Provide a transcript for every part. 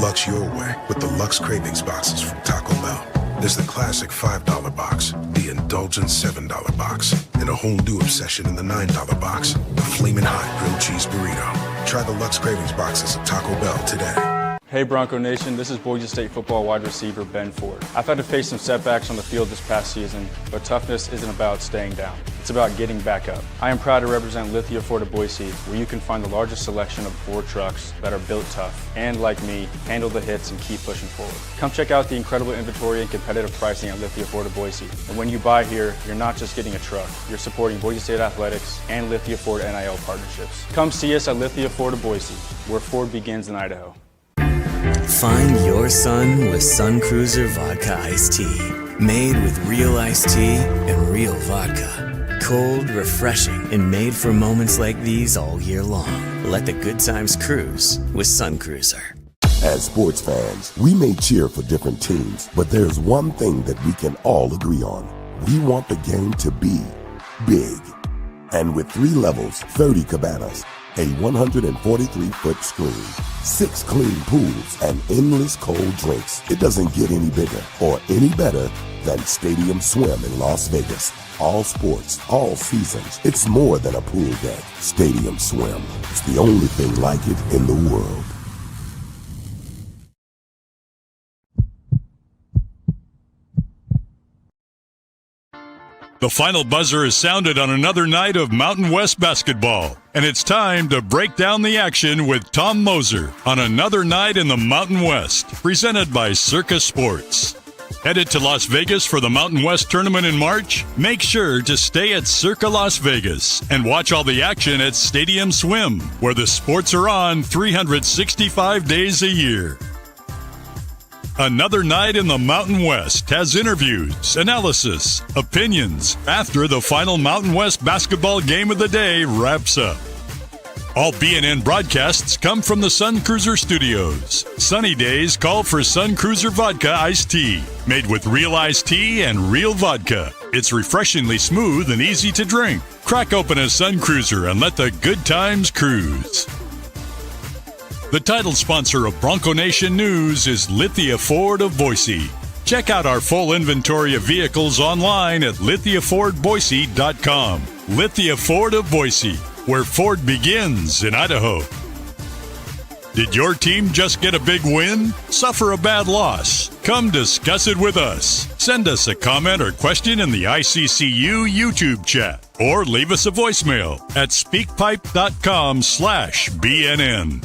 Lux your way with the Lux Cravings boxes from Taco Bell. There's the classic $5 box, the indulgent $7 box, and a whole new obsession in the $9 box, the Flamin' Hot Grilled Cheese Burrito. Try the Lux Cravings boxes at Taco Bell today. Hey Bronco Nation, this is Boise State football wide receiver Ben Ford. I've had to face some setbacks on the field this past season, but toughness isn't about staying down. It's about getting back up. I am proud to represent Lithia Ford of Boise, where you can find the largest selection of Ford trucks that are built tough and, like me, handle the hits and keep pushing forward. Come check out the incredible inventory and competitive pricing at Lithia Ford of Boise. And when you buy here, you're not just getting a truck, you're supporting Boise State athletics and Lithia Ford NIL partnerships. Come see us at Lithia Ford of Boise, where Ford begins in Idaho. Find your sun with Sun Cruiser Vodka Iced Tea. Made with real iced tea and real vodka. Cold, refreshing, and made for moments like these all year long. Let the good times cruise with Sun Cruiser. As sports fans, we may cheer for different teams, but there's one thing that we can all agree on. We want the game to be big. And with 3 levels, 30 cabanas, a 143-foot screen, 6 clean pools, and endless cold drinks, it doesn't get any bigger or any better than Stadium Swim in Las Vegas. All sports, all seasons. It's more than a pool deck. Stadium Swim. It's the only thing like it in the world. The final buzzer is sounded on another night of Mountain West basketball, and it's time to break down the action with Tom Moser on another night in the Mountain West, presented by Circus Sports. Headed to Las Vegas for the Mountain West tournament in March? Make sure to stay at Circa Las Vegas and watch all the action at Stadium Swim, where the sports are on 365 days a year. Another night in the Mountain West has interviews, analysis, opinions after the final Mountain West basketball game of the day wraps up. All BNN broadcasts come from the Sun Cruiser Studios. Sunny days call for Sun Cruiser Vodka Iced Tea, made with real iced tea and real vodka. It's refreshingly smooth and easy to drink. Crack open a Sun Cruiser and let the good times cruise. The title sponsor of Bronco Nation News is Lithia Ford of Boise. Check out our full inventory of vehicles online at lithiafordboise.com. Lithia Ford of Boise, where Ford begins in Idaho. Did your team just get a big win? Suffer a bad loss? Come discuss it with us. Send us a comment or question in the ICCU YouTube chat, or leave us a voicemail at speakpipe.com/BNN.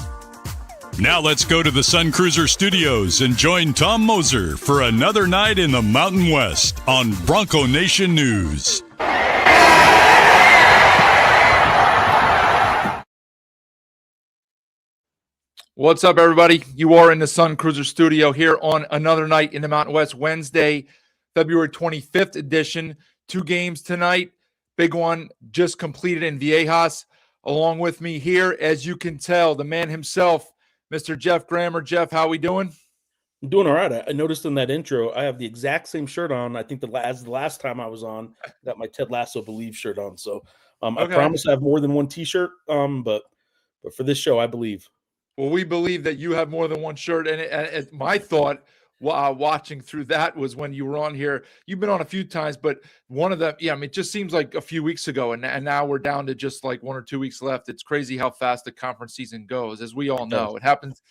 Now let's go to the Sun Cruiser Studios and join Tom Moser for another night in the Mountain West on Bronco Nation News. What's up, everybody? You are in the Sun Cruiser Studio here on another night in the Mountain West, Wednesday, February 25th edition. 2 games tonight. Big one just completed in Viejas. Along with me here, as you can tell, the man himself, Mr. Jeff Grammer. Jeff, how we doing? I'm doing all right. I noticed in that intro, I have the exact same shirt on. I think the last time I was on, I got my Ted Lasso Believe shirt on. So I promise I have more than one T-shirt, but for this show, I believe. Well, we believe that you have more than one shirt. And my thought watching through that was when you were on here. You've been on a few times, but one of them, it just seems like a few weeks ago, and now we're down to just like 1 or 2 weeks left. It's crazy how fast the conference season goes, as we all know. It happens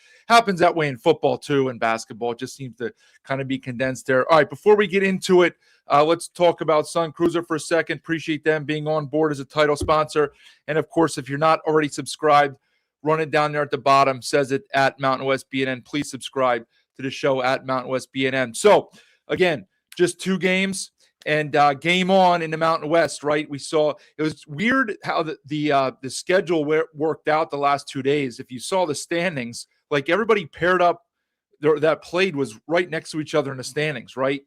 that way in football too, and basketball. It just seems to kind of be condensed there. All right, before we get into it, let's talk about Sun Cruiser for a second. Appreciate them being on board as a title sponsor. And of course, if you're not already subscribed, run it down there at the bottom, says it at Mountain West BNN. Please subscribe to the show at Mountain West BNN. So again, just 2 games and game on in the Mountain West, right? We saw it was weird how the schedule worked out the last 2 days. If you saw the standings, like everybody paired up that played was right next to each other in the standings, right?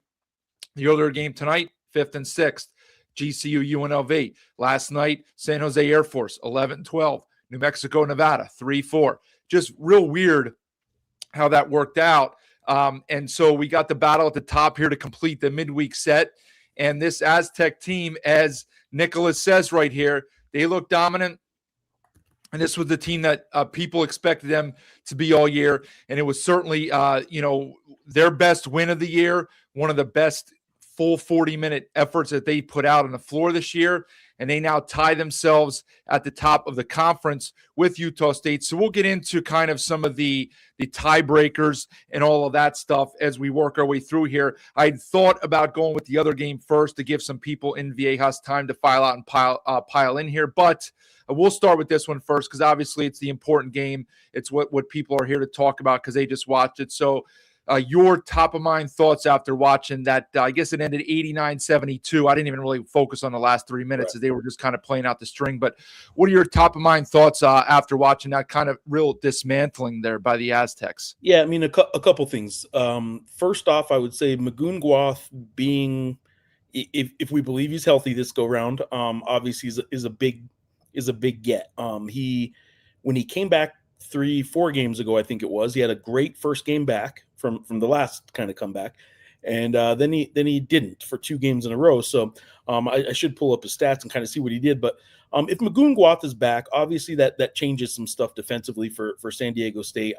The other game tonight, 5th and 6th, GCU UNLV. Last night, San Jose Air Force, 11-12. New Mexico, Nevada, 3-4. Just real weird how that worked out. And so we got the battle at the top here to complete the midweek set. And this Aztec team, as Nicholas says right here, they look dominant. And this was the team that people expected them to be all year. And it was certainly, their best win of the year, one of the best full 40-minute efforts that they put out on the floor this year. And they now tie themselves at the top of the conference with Utah State. So we'll get into kind of some of the tiebreakers and all of that stuff as we work our way through here. I thought about going with the other game first to give some people in Viejas time to file out and pile in here, but we'll start with this one first because obviously it's the important game. It's what people are here to talk about because they just watched it. So your top of mind thoughts after watching that, I guess it ended 89-72. I didn't even really focus on the last 3 minutes as they were just kind of playing out the string. But what are your top of mind thoughts after watching that kind of real dismantling there by the Aztecs? Yeah, I mean, a couple things. First off, I would say Magoon Guath being, if we believe he's healthy this go round, obviously is a big get. When he came back 3-4 games ago, I think it was, he had a great first game back from the last kind of comeback, and then he didn't for 2 games in a row. So I should pull up his stats and kind of see what he did. But if Magoon Guath is back, obviously that changes some stuff defensively for San Diego State.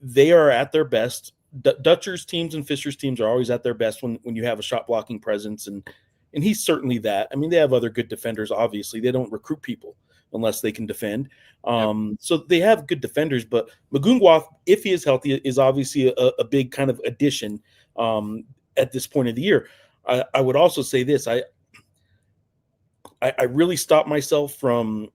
They are at their best. Dutcher's teams and Fisher's teams are always at their best when you have a shot blocking presence, and he's certainly that. I mean, they have other good defenders. Obviously, they don't recruit people unless they can defend. So they have good defenders, but Magoon Guath, if he is healthy, is obviously a big kind of addition at this point of the year. I would also say this. I really stopped myself from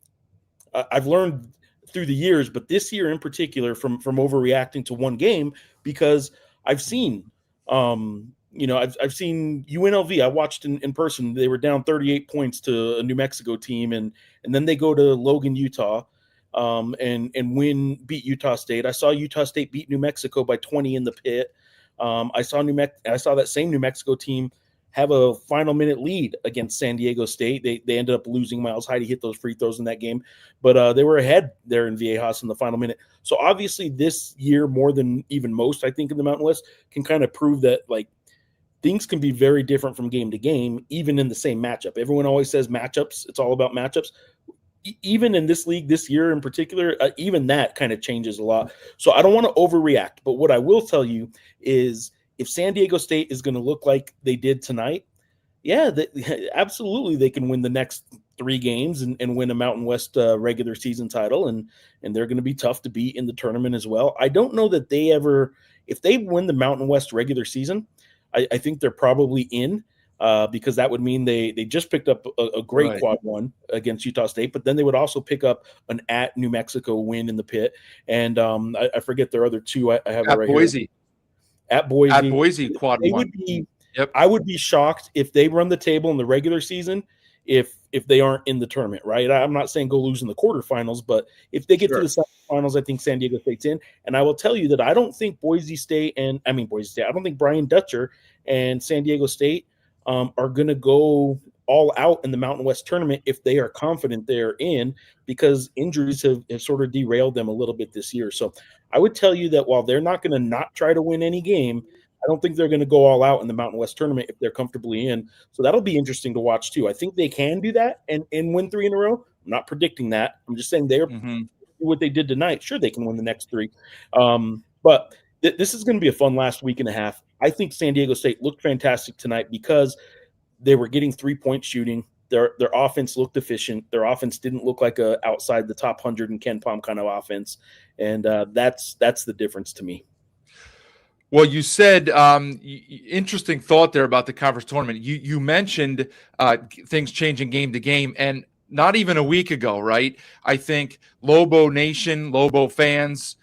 I've learned through the years, but this year in particular from overreacting to one game, because I've seen I've seen UNLV. I watched in person. They were down 38 points to a New Mexico team, and then they go to Logan, Utah, and beat Utah State. I saw Utah State beat New Mexico by 20 in the pit. I saw that same New Mexico team have a final minute lead against San Diego State. They ended up losing. Miles Heide hit those free throws in that game, but they were ahead there in Viejas in the final minute. So obviously this year, more than even most, I think, in the Mountain West, can kind of prove that things can be very different from game to game, even in the same matchup. Everyone always says matchups. It's all about matchups. Even in this league this year in particular, even that kind of changes a lot. So I don't want to overreact, but what I will tell you is if San Diego State is going to look like they did tonight, absolutely they can win the next 3 games and win a Mountain West regular season title, and they're going to be tough to beat in the tournament as well. I don't know that if they win the Mountain West regular season, I think they're probably in because that would mean they just picked up a great quad one against Utah State, but then they would also pick up an at New Mexico win in the pit. And I forget their other 2. I have at it right Boise. Here. At Boise, quad one. I would be shocked if they run the table in the regular season if they aren't in the tournament, right? I'm not saying go lose in the quarterfinals, but if they get to the semifinals, I think San Diego State's in. And I will tell you that I don't think I don't think Brian Dutcher and San Diego State are going to go all out in the Mountain West tournament if they are confident they're in, because injuries have sort of derailed them a little bit this year. So I would tell you that while they're not going to not try to win any game, I don't think they're going to go all out in the Mountain West tournament if they're comfortably in. So that'll be interesting to watch too. I think they can do that and win 3 in a row. I'm not predicting that. I'm just saying they're what they did tonight. Sure, they can win the next 3. But this is going to be a fun last week and a half. I think San Diego State looked fantastic tonight because they were getting 3-point shooting. Their offense looked efficient. Their offense didn't look like a outside the top 100 in Ken Pom kind of offense. And that's the difference to me. Well, you said interesting thought there about the conference tournament. You mentioned things changing game to game, and not even a week ago, right? I think Lobo Nation, Lobo fans,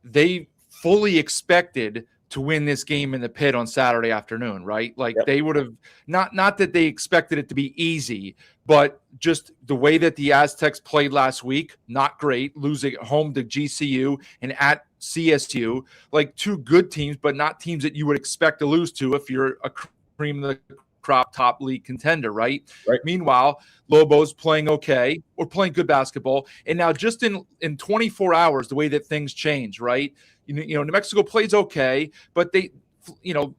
they fully expected to win this game in the pit on Saturday afternoon, right? They would have not that they expected it to be easy, but just the way that the Aztecs played last week, not great, losing at home to GCU and at CSU, 2 good teams, but not teams that you would expect to lose to if you're a cream of the crop top league contender, right? Meanwhile, Lobos playing okay or playing good basketball. And now just in 24 hours, the way that things change, right? New Mexico plays okay, but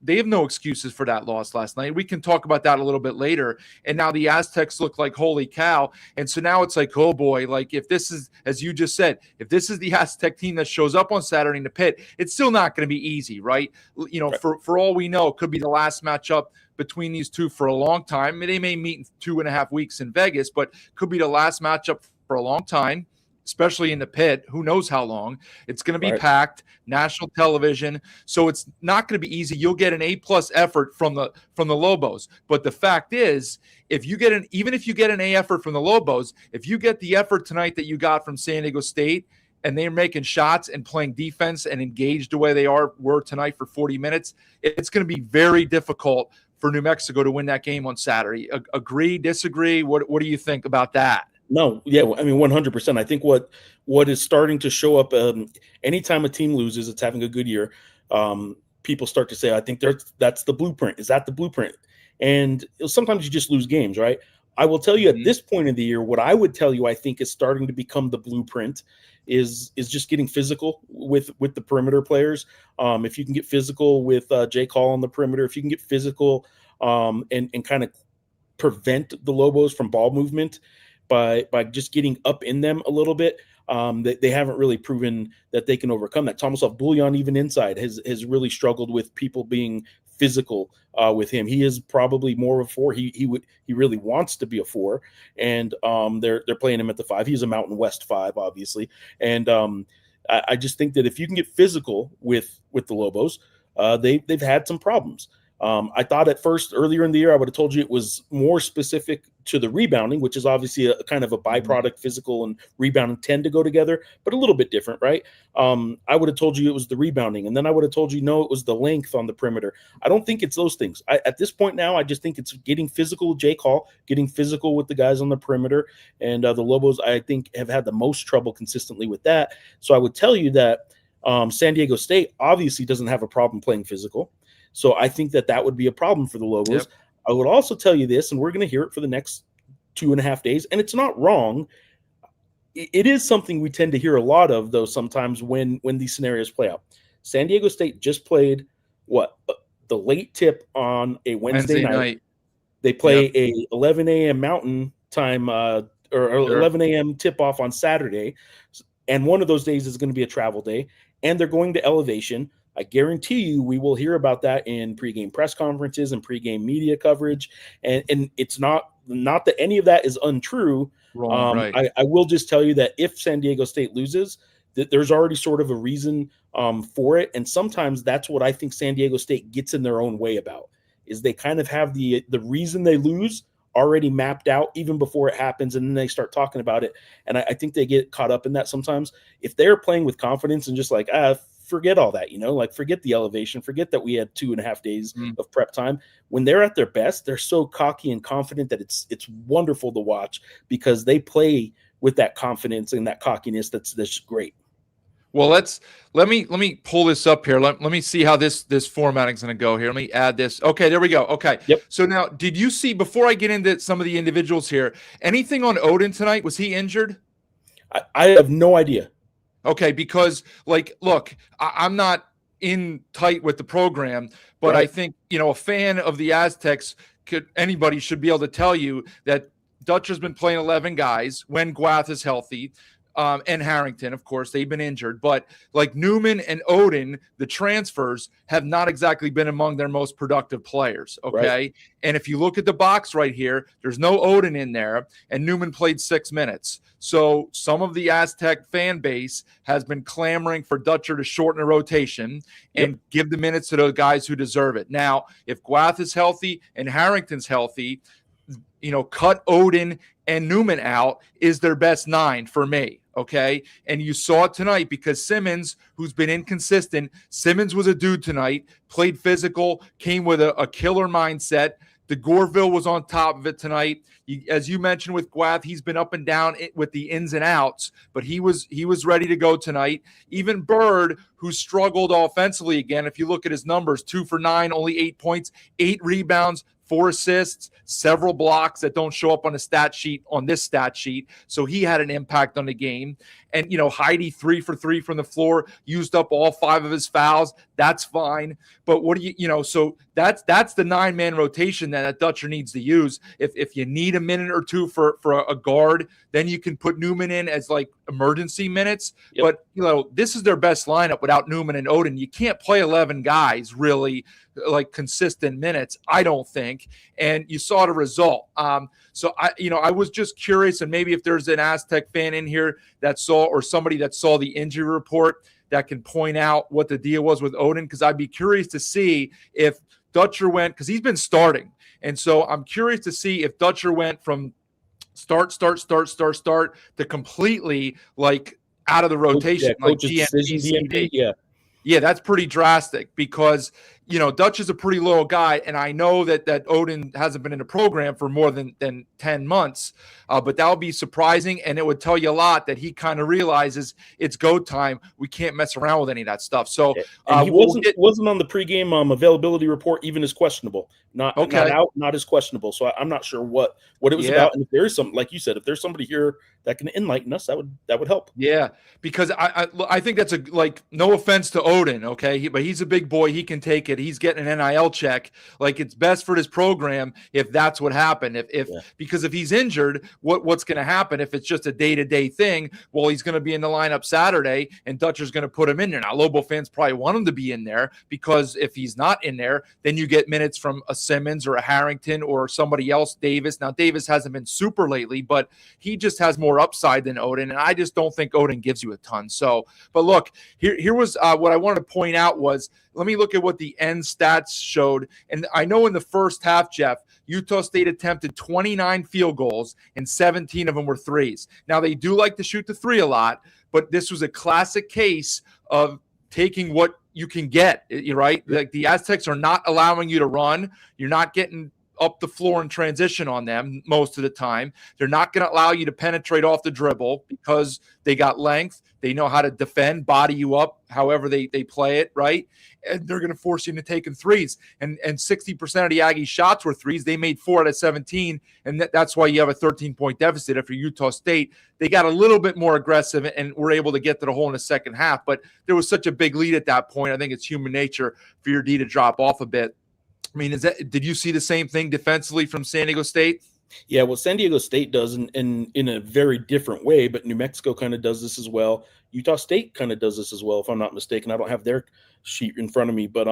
they have no excuses for that loss last night. We can talk about that a little bit later. And now the Aztecs look like holy cow. And so now it's like, oh boy, like if this is, as you just said, if this is the Aztec team that shows up on Saturday in the pit, it's still not going to be easy, right? For all we know, it could be the last matchup between these two for a long time. They may meet in 2.5 weeks in Vegas, but could be the last matchup for a long time, especially in the pit. Who knows how long? It's going to be packed, national television. So it's not going to be easy. You'll get an A+ effort from the Lobos. But the fact is, even if you get an A effort from the Lobos, if you get the effort tonight that you got from San Diego State, and they're making shots and playing defense and engaged the way they were tonight for 40 minutes, it's going to be very difficult for New Mexico to win that game on Saturday. Agree, disagree? What do you think about that? No, yeah, I mean 100%. I think what is starting to show up anytime a team loses, it's having a good year. People start to say, I think that's the blueprint. Is that the blueprint? And sometimes you just lose games, right? I will tell you at this point in the year, what I would tell you I think is starting to become the blueprint is just getting physical with the perimeter players. If you can get physical with Jake Hall on the perimeter, if you can get physical and kind of prevent the Lobos from ball movement by just getting up in them a little bit, they haven't really proven that they can overcome that. Tomislav Buljan, even inside, has really struggled with people being physical with him. He is probably more of a 4. He really wants to be a 4, and they're playing him at the 5. He's a Mountain West 5, obviously, and I just think that if you can get physical with the Lobos, they've had some problems. I thought at first earlier in the year I would have told you it was more specific to the rebounding, which is obviously a kind of a byproduct. Physical and rebounding tend to go together, but a little bit different, right? I would have told you it was the rebounding, and then I would have told you no, it was the length on the perimeter. I don't think it's those things. At this point now, I just think it's getting physical with Jake Hall, getting physical with the guys on the perimeter, and the Lobos, I think, have had the most trouble consistently with that. So I would tell you that San Diego State obviously doesn't have a problem playing physical. So I think that would be a problem for the Lobos. Yep. I would also tell you this, and we're going to hear it for the next 2.5 days, and it's not wrong. It is something we tend to hear a lot of, though, sometimes when these scenarios play out. San Diego State just played the late tip on a Wednesday night. They play a 11 a.m. Mountain Time or 11 a.m. tip-off on Saturday, and one of those days is going to be a travel day, and they're going to Elevation. I guarantee you we will hear about that in pregame press conferences and pregame media coverage. And it's not that any of that is untrue. Right. I will just tell you that if San Diego State loses, that there's already sort of a reason for it. And sometimes that's what I think San Diego State gets in their own way about, is they kind of have the reason they lose already mapped out even before it happens, and then they start talking about it. And I think they get caught up in that sometimes. If they're playing with confidence and just like, forget all that, like forget the elevation, forget that we had 2.5 days of prep time. When they're at their best, they're so cocky and confident that it's wonderful to watch, because they play with that confidence and that cockiness that's great. Well, let me pull this up here. Let me see how this formatting is going to go here. Let me add this. Okay, there we go. Okay. Yep. So now, did you see, before I get into some of the individuals here, anything on Odin tonight? Was he injured? I have no idea. Okay, because look, I'm not in tight with the program, but right. I think, a fan of the Aztecs, anybody should be able to tell you that Dutcher's been playing 11 guys when Guath is healthy. And Harrington, of course, they've been injured. But like Newman and Odin, the transfers have not exactly been among their most productive players, okay? Right. And if you look at the box right here, there's no Odin in there, and Newman played 6 minutes. So some of the Aztec fan base has been clamoring for Dutcher to shorten the rotation and give the minutes to those guys who deserve it. Now, if Guath is healthy and Harrington's healthy, cut Odin and Newman out is their best 9 for me. Okay. And you saw it tonight, because Simmons, who's been inconsistent, Simmons was a dude tonight, played physical, came with a killer mindset. DeGorville was on top of it tonight. As you mentioned with Guath, he's been up and down with the ins and outs, but he was ready to go tonight. Even Bird, who struggled offensively again, if you look at his numbers, 2 for 9, only 8 points, 8 rebounds, 4 assists, several blocks that don't show up on the stat sheet on this stat sheet. So he had an impact on the game. And, Heidi 3 for 3 from the floor, used up all 5 of his fouls. That's fine. But what do so that's the 9-man rotation that Dutcher needs to use. If you need a minute or two for a guard, then you can put Newman in as like emergency minutes. Yep. But, this is their best lineup without Newman and Oden. You can't play 11 guys really like consistent minutes, I don't think. And you saw the result. So I was just curious, and maybe if there's an Aztec fan in here that saw, or somebody that saw the injury report that can point out what the deal was with Oden, because I'd be curious to see if Dutcher went, because he's been starting. And so I'm curious to see if Dutcher went from start to completely like out of the rotation, like GM. Yeah, that's pretty drastic because, Dutch is a pretty loyal guy, and I know that Oden hasn't been in the program for more than 10 months, but that would be surprising, and it would tell you a lot that he kind of realizes it's go time. We can't mess around with any of that stuff. So he wasn't on the pregame availability report even as questionable, not out, not as questionable. So I'm not sure what it was about. And if there is something, like you said, if there's somebody here that can enlighten us, that would help. Yeah, because I think that's no offense to Oden, okay, but he's a big boy. He can take it. He's getting an NIL check. Like, it's best for this program if that's what happened. Because if he's injured, what's going to happen if it's just a day-to-day thing? Well, he's going to be in the lineup Saturday, and Dutcher's going to put him in there. Now, Lobo fans probably want him to be in there because if he's not in there, then you get minutes from a Simmons or a Harrington or somebody else, Davis. Now, Davis hasn't been super lately, but he just has more upside than Oden, and I just don't think Oden gives you a ton. So, but look, here was what I wanted to point out was, let me look at what the end stats showed. And I know in the first half, Jeff, Utah State attempted 29 field goals, and 17 of them were threes. Now, they do like to shoot the three a lot, but this was a classic case of taking what you can get, right? Like, the Aztecs are not allowing you to run. You're not getting up the floor in transition on them most of the time. They're not going to allow you to penetrate off the dribble because they got length. They know how to defend, body you up, however they play it, right? And they're going to force you into taking threes. And 60% of the Aggies' shots were threes. They made 4 out of 17, and that's why you have a 13-point deficit after Utah State. They got a little bit more aggressive and were able to get to the hole in the second half, but there was such a big lead at that point. I think it's human nature for your D to drop off a bit. I mean, did you see the same thing defensively from San Diego State? Yeah, well, San Diego State does in a very different way, but New Mexico kind of does this as well. Utah State kind of does this as well, if I'm not mistaken. I don't have their sheet in front of me, but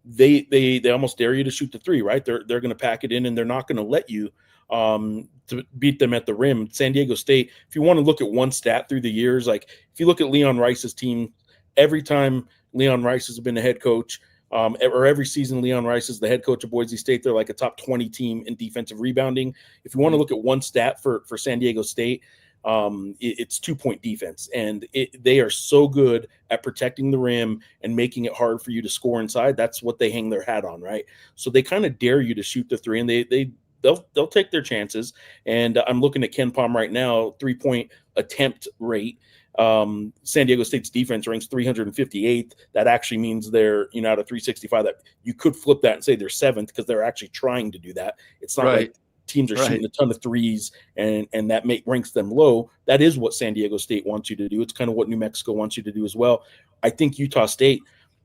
they almost dare you to shoot the three, right? They're going to pack it in, and they're not going to let you to beat them at the rim. San Diego State, if you want to look at one stat through the years, like if you look at Leon Rice's team, every time Leon Rice has been the head coach, or every season Leon Rice is the head coach of Boise State, they're like a top 20 team in defensive rebounding. If you want to look at one stat for San Diego State, it's 2-point defense. And they are so good at protecting the rim and making it hard for you to score inside. That's what they hang their hat on, right? So they kind of dare you to shoot the three, and they'll take their chances. And I'm looking at Ken Palm right now, 3-point attempt rate. San Diego State's defense ranks 358th. That actually means they're, out of 365, that you could flip that and say they're 7th because they're actually trying to do that. It's not like teams are shooting a ton of threes and that ranks them low. That is what San Diego State wants you to do. It's kind of what New Mexico wants you to do as well. I think Utah State,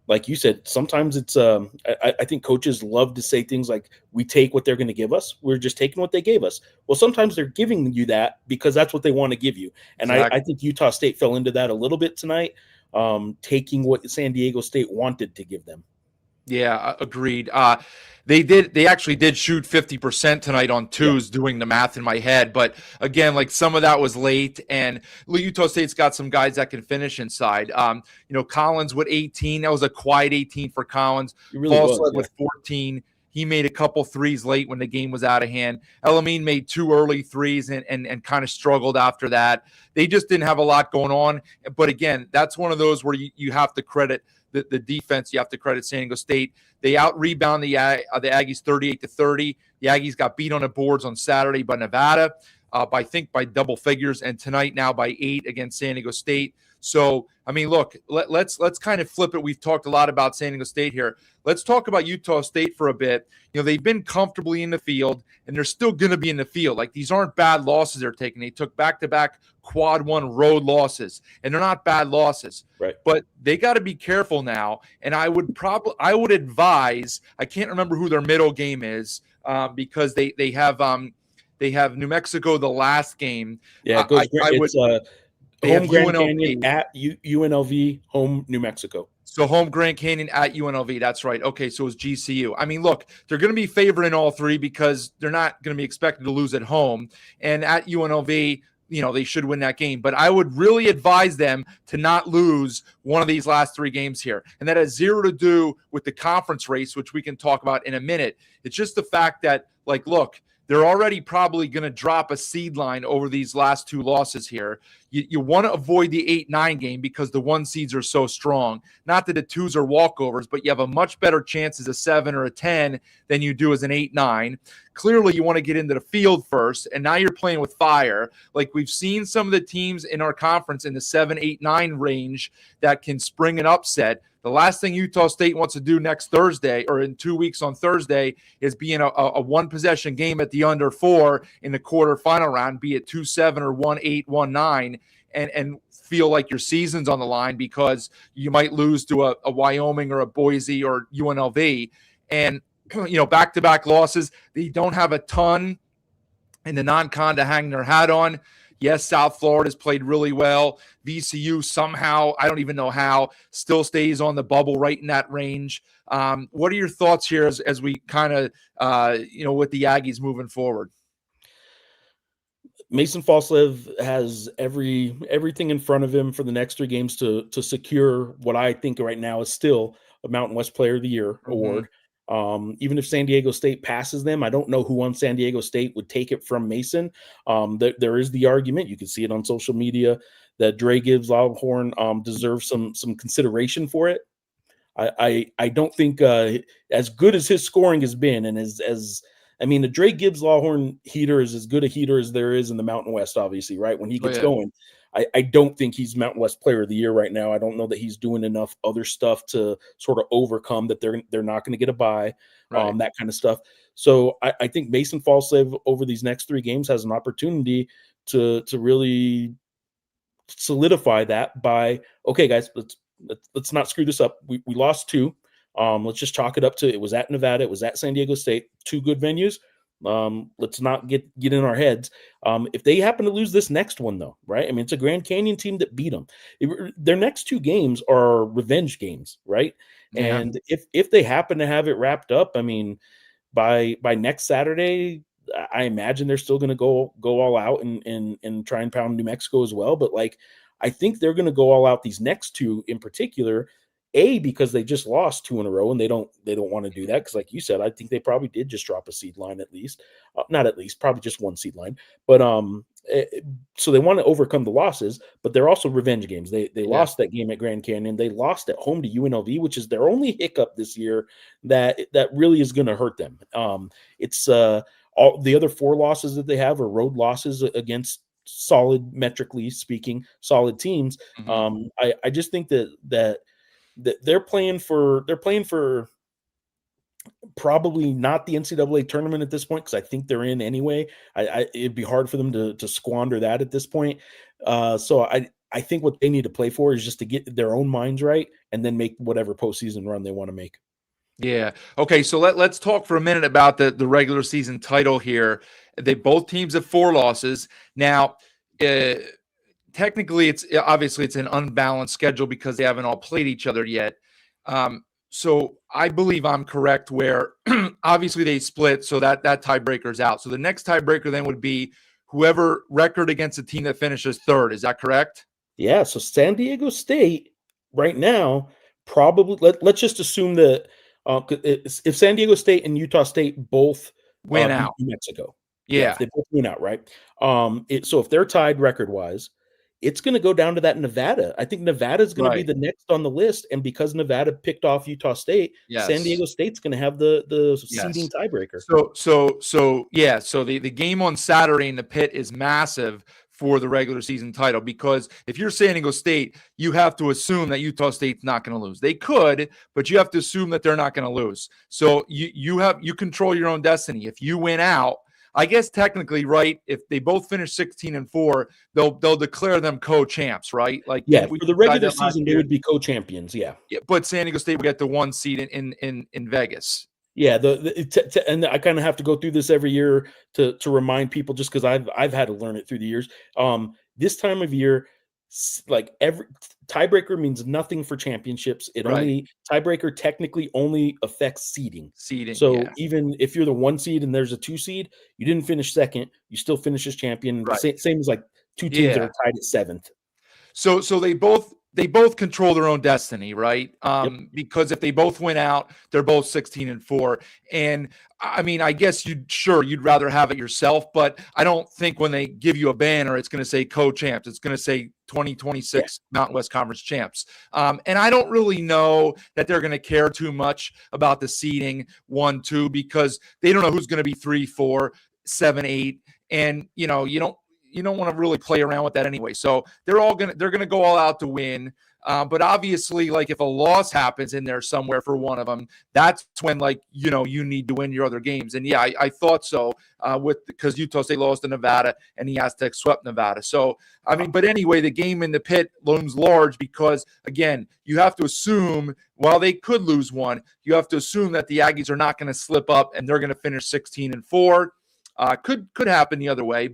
like you said, sometimes it's I think coaches love to say things like, we take what they're going to give us. We're just taking what they gave us. Well, sometimes they're giving you that because that's what they want to give you. And exactly. I think Utah State fell into that a little bit tonight, taking what San Diego State wanted to give them. Yeah, agreed. They actually did shoot 50% tonight on twos, doing the math in my head. But again, like, some of that was late, and Utah State's got some guys that can finish inside. Collins with 18. That was a quiet 18 for Collins. Really with 14. He made a couple threes late when the game was out of hand. Elamine made 2 early threes and kind of struggled after that. They just didn't have a lot going on. But again, that's one of those where you have to credit the defense. You have to credit San Diego State. They out-rebound the Aggies 38-30. The Aggies got beat on the boards on Saturday by Nevada. by double figures, and tonight now by 8 against San Diego State. So, I mean, look, let's kind of flip it. We've talked a lot about San Diego State here. Let's talk about Utah State for a bit. You know, they've been comfortably in the field, and they're still going to be in the field. Like, these aren't bad losses they're taking. They took back-to-back quad one road losses, and they're not bad losses. Right. But they got to be careful now. And I would advise, I can't remember who their middle game is, because they have New Mexico the last game. Yeah, it goes. Home Grand Canyon at UNLV, home New Mexico. So home Grand Canyon at UNLV. That's right. Okay, so it's GCU. I mean, look, they're going to be favored in all three because they're not going to be expected to lose at home. And at UNLV, you know, they should win that game. But I would really advise them to not lose one of these last three games here. And that has zero to do with the conference race, which we can talk about in a minute. It's just the fact that, like, look, they're already probably going to drop a seed line over these last two losses here. You want to avoid the 8-9 game because the 1 seeds are so strong. Not that the 2s are walkovers, but you have a much better chance as a 7 or a 10 than you do as an 8-9. Clearly, you want to get into the field first, and now you're playing with fire. Like, we've seen some of the teams in our conference in the 7, 8, 9 range that can spring an upset. The last thing Utah State wants to do next Thursday, or in 2 weeks on Thursday, is be in a one-possession game at the under 4 in the quarterfinal round, be it 2-7 or 1-8, 1-9, and feel like your season's on the line because you might lose to a Wyoming or a Boise or UNLV. And, you know, back-to-back losses, they don't have a ton in the non-con to hang their hat on. Yes, South Florida's played really well. VCU somehow, I don't even know how, still stays on the bubble right in that range. What are your thoughts here as we kind of, with the Aggies moving forward? Mason Falslev has everything in front of him for the next 3 games to secure what I think right now is still a Mountain West Player of the Year award. Even if San Diego State passes them, I don't know who on San Diego State would take it from Mason. There is the argument, you can see it on social media, that Dre Gibbs Longhorn deserves some consideration for it. I don't think as good as his scoring has been, and the Dre Gibbs Longhorn heater is as good a heater as there is in the Mountain West, obviously, right? When he gets going, I don't think he's Mountain West Player of the Year right now. I don't know that he's doing enough other stuff to sort of overcome that they're not going to get a bye, that kind of stuff. So I think Mason Falslev over these next 3 games has an opportunity to really solidify that by, okay, guys, let's not screw this up. We lost 2. Let's just chalk it up to, it was at Nevada, it was at San Diego State, 2 good venues. Let's not get in our heads. If they happen to lose this next one, though, right? I mean, it's a Grand Canyon team that beat them. Their next 2 games are revenge games, right? Yeah. And if they happen to have it wrapped up, I mean, by next Saturday, I imagine they're still going to go all out and try and pound New Mexico as well. But like, I think they're going to go all out these next 2 in particular. Because they just lost 2 in a row, and they don't want to do that because, like you said, I think they probably did just drop a seed line at least, not at least, probably just 1 seed line. But so they want to overcome the losses, but they're also revenge games. They lost that game at Grand Canyon. They lost at home to UNLV, which is their only hiccup this year that really is going to hurt them. It's all the other 4 losses that they have are road losses against solid, metrically speaking, solid teams. I just think that they're playing for probably not the NCAA tournament at this point, because I think they're in anyway. It'd be hard for them to squander that at this point. So I think what they need to play for is just to get their own minds right and then make whatever postseason run they want to make. Yeah. Okay. So let's talk for a minute about the regular season title here. Both teams have 4 losses now. Technically, it's an unbalanced schedule because they haven't all played each other yet. So I believe I'm correct where obviously they split, so that tiebreaker's out. So the next tiebreaker then would be whoever record against a team that finishes 3rd. Is that correct? Yeah. So San Diego State right now, probably let's just assume that if San Diego State and Utah State both win out, New Mexico, if they both win out, right? So if they're tied record-wise, it's going to go down to that Nevada. I think Nevada is going to be the next on the list, and because Nevada picked off Utah State, San Diego State's going to have the seeding tiebreaker. So the game on Saturday in the Pit is massive for the regular season title, because if you're San Diego State, you have to assume that Utah State's not going to lose. They could, but you have to assume that they're not going to lose. So you control your own destiny. If you win out, I guess technically, right, if they both finish 16-4, they'll declare them co-champs, right? Like, for the regular season, they would be co-champions. Yeah, but San Diego State would get the 1 seed in Vegas. Yeah, and I kind of have to go through this every year to remind people, just because I've had to learn it through the years. This time of year, like, every tiebreaker means nothing for championships. Tiebreaker technically only affects seeding. So even if you're the 1 seed and there's a 2 seed, you didn't finish second, you still finish as champion. Same as like 2 teams that are tied at 7th. So they both control their own destiny, right? Because if they both win out, they're both 16-4. And I mean, I guess you'd rather have it yourself, but I don't think when they give you a banner, it's going to say co-champs. It's going to say 2026 Mountain West Conference champs. And I don't really know that they're going to care too much about the seeding 1, 2, because they don't know who's going to be 3, 4, 7, 8. And, you don't want to really play around with that anyway. So they're going to go all out to win. But obviously, like, if a loss happens in there somewhere for one of them, that's when, like, you need to win your other games. And I thought so because Utah State lost to Nevada and the Aztec swept Nevada. So, I mean, but anyway, the game in the Pit looms large because, again, you have to assume, while they could lose one, you have to assume that the Aggies are not going to slip up and they're going to finish 16-4. Could happen the other way,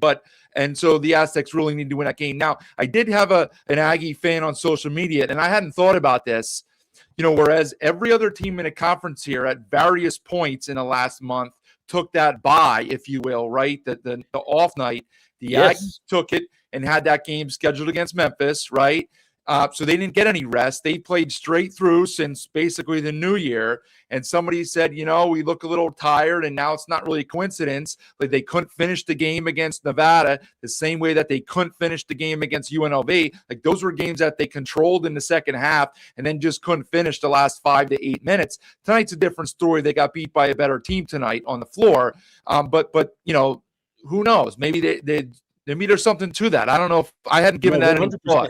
and so the Aztecs really need to win that game. Now, I did have an Aggie fan on social media, and I hadn't thought about this, whereas every other team in a conference here at various points in the last month took that bye, if you will, right? The off night, the Aggies took it and had that game scheduled against Memphis, right? So they didn't get any rest. They played straight through since basically the new year. And somebody said, we look a little tired, and now it's not really a coincidence. Like, they couldn't finish the game against Nevada the same way that they couldn't finish the game against UNLV. Like, those were games that they controlled in the second half and then just couldn't finish the last 5 to 8 minutes. Tonight's a different story. They got beat by a better team tonight on the floor. But who knows? Maybe maybe there's something to that. I don't know if I hadn't given that any thought.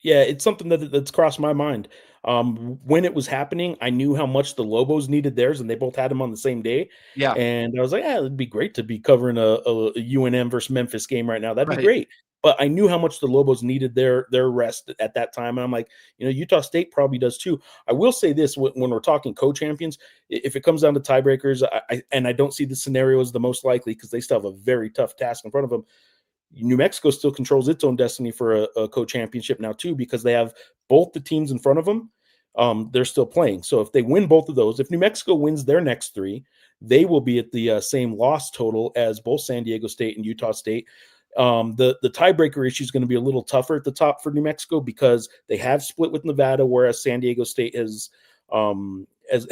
Yeah, it's something that's crossed my mind. When it was happening, I knew how much the Lobos needed theirs, and they both had them on the same day. Yeah, and I was like, it'd be great to be covering a UNM versus Memphis game right now. That'd be great. But I knew how much the Lobos needed their rest at that time, and I'm like, Utah State probably does too. I will say this: when we're talking co-champions, if it comes down to tiebreakers, I don't see the scenario as the most likely, because they still have a very tough task in front of them. New Mexico still controls its own destiny for a co-championship now too, because they have both the teams in front of them. They're still playing. So if they win both of those, if New Mexico wins their next 3, they will be at the same loss total as both San Diego State and Utah State. The tiebreaker issue is going to be a little tougher at the top for New Mexico, because they have split with Nevada, whereas San Diego State has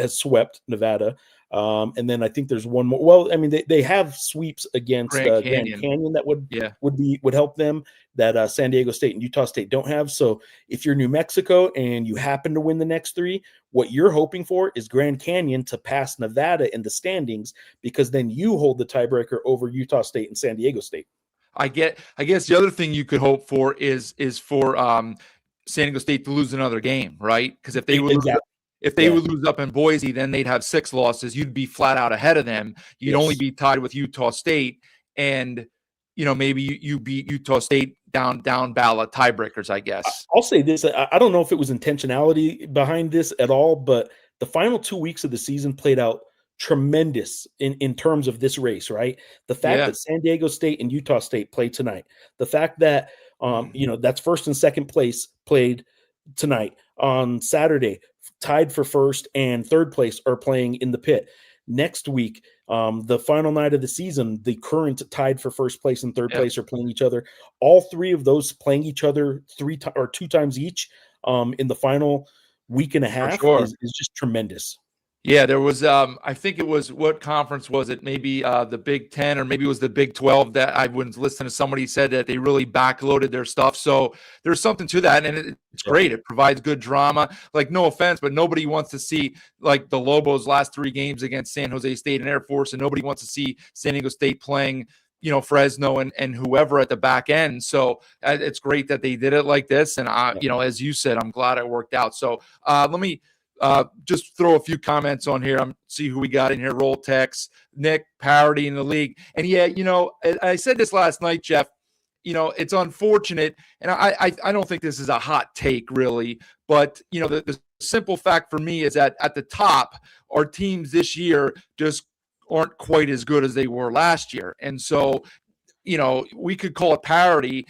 swept Nevada. And then I think there's one more. Well, I mean, they have sweeps against Grand Canyon that would help them, that San Diego State and Utah State don't have. So if you're New Mexico and you happen to win the next 3, what you're hoping for is Grand Canyon to pass Nevada in the standings, because then you hold the tiebreaker over Utah State and San Diego State. I guess the other thing you could hope for is for San Diego State to lose another game, right? Because if they would would lose up in Boise, then they'd have 6 losses. You'd be flat out ahead of them. You'd only be tied with Utah State, and maybe you beat Utah State down ballot tiebreakers, I guess. I'll say this: I don't know if it was intentionality behind this at all, but the final 2 weeks of the season played out tremendous in terms of this race, right? The fact that San Diego State and Utah State played tonight, the fact that that's first and second place played tonight. On Saturday, tied for first and third place are playing in the Pit. Next week, the final night of the season, the current tied for first place and third place are playing each other. All 3 of those playing each other 2 times each in the final week and a half is just tremendous. Yeah, there was I think it was, what conference was it? Maybe the Big 10, or maybe it was the Big 12, that I was listening to somebody said that they really backloaded their stuff. So there's something to that, and it's great. It provides good drama. Like, no offense, but nobody wants to see like the Lobos' last 3 games against San Jose State and Air Force, and nobody wants to see San Diego State playing, Fresno and whoever at the back end. So it's great that they did it like this. And as you said, I'm glad it worked out. So let me just throw a few comments on here. See who we got in here. Roll text, Nick, parity in the league. And yeah, I said this last night, Jeff, it's unfortunate. And I don't think this is a hot take really, but the simple fact for me is that at the top, our teams this year just aren't quite as good as they were last year. And so, we could call it parity.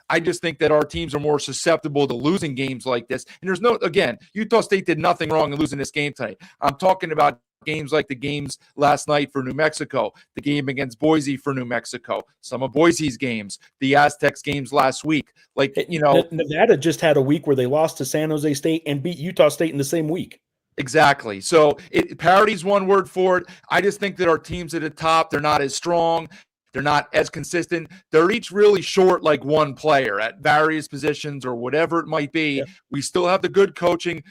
I just think that our teams are more susceptible to losing games like this. And again, Utah State did nothing wrong in losing this game tonight. I'm talking about games like the games last night for New Mexico, the game against Boise for New Mexico, some of Boise's games, the Aztecs games last week. Like, Nevada just had a week where they lost to San Jose State and beat Utah State in the same week. Exactly. So parity is one word for it. I just think that our teams at the top, they're not as strong. They're not as consistent. They're each really short, like one player at various positions or whatever it might be. Yeah. We still have the good coaching.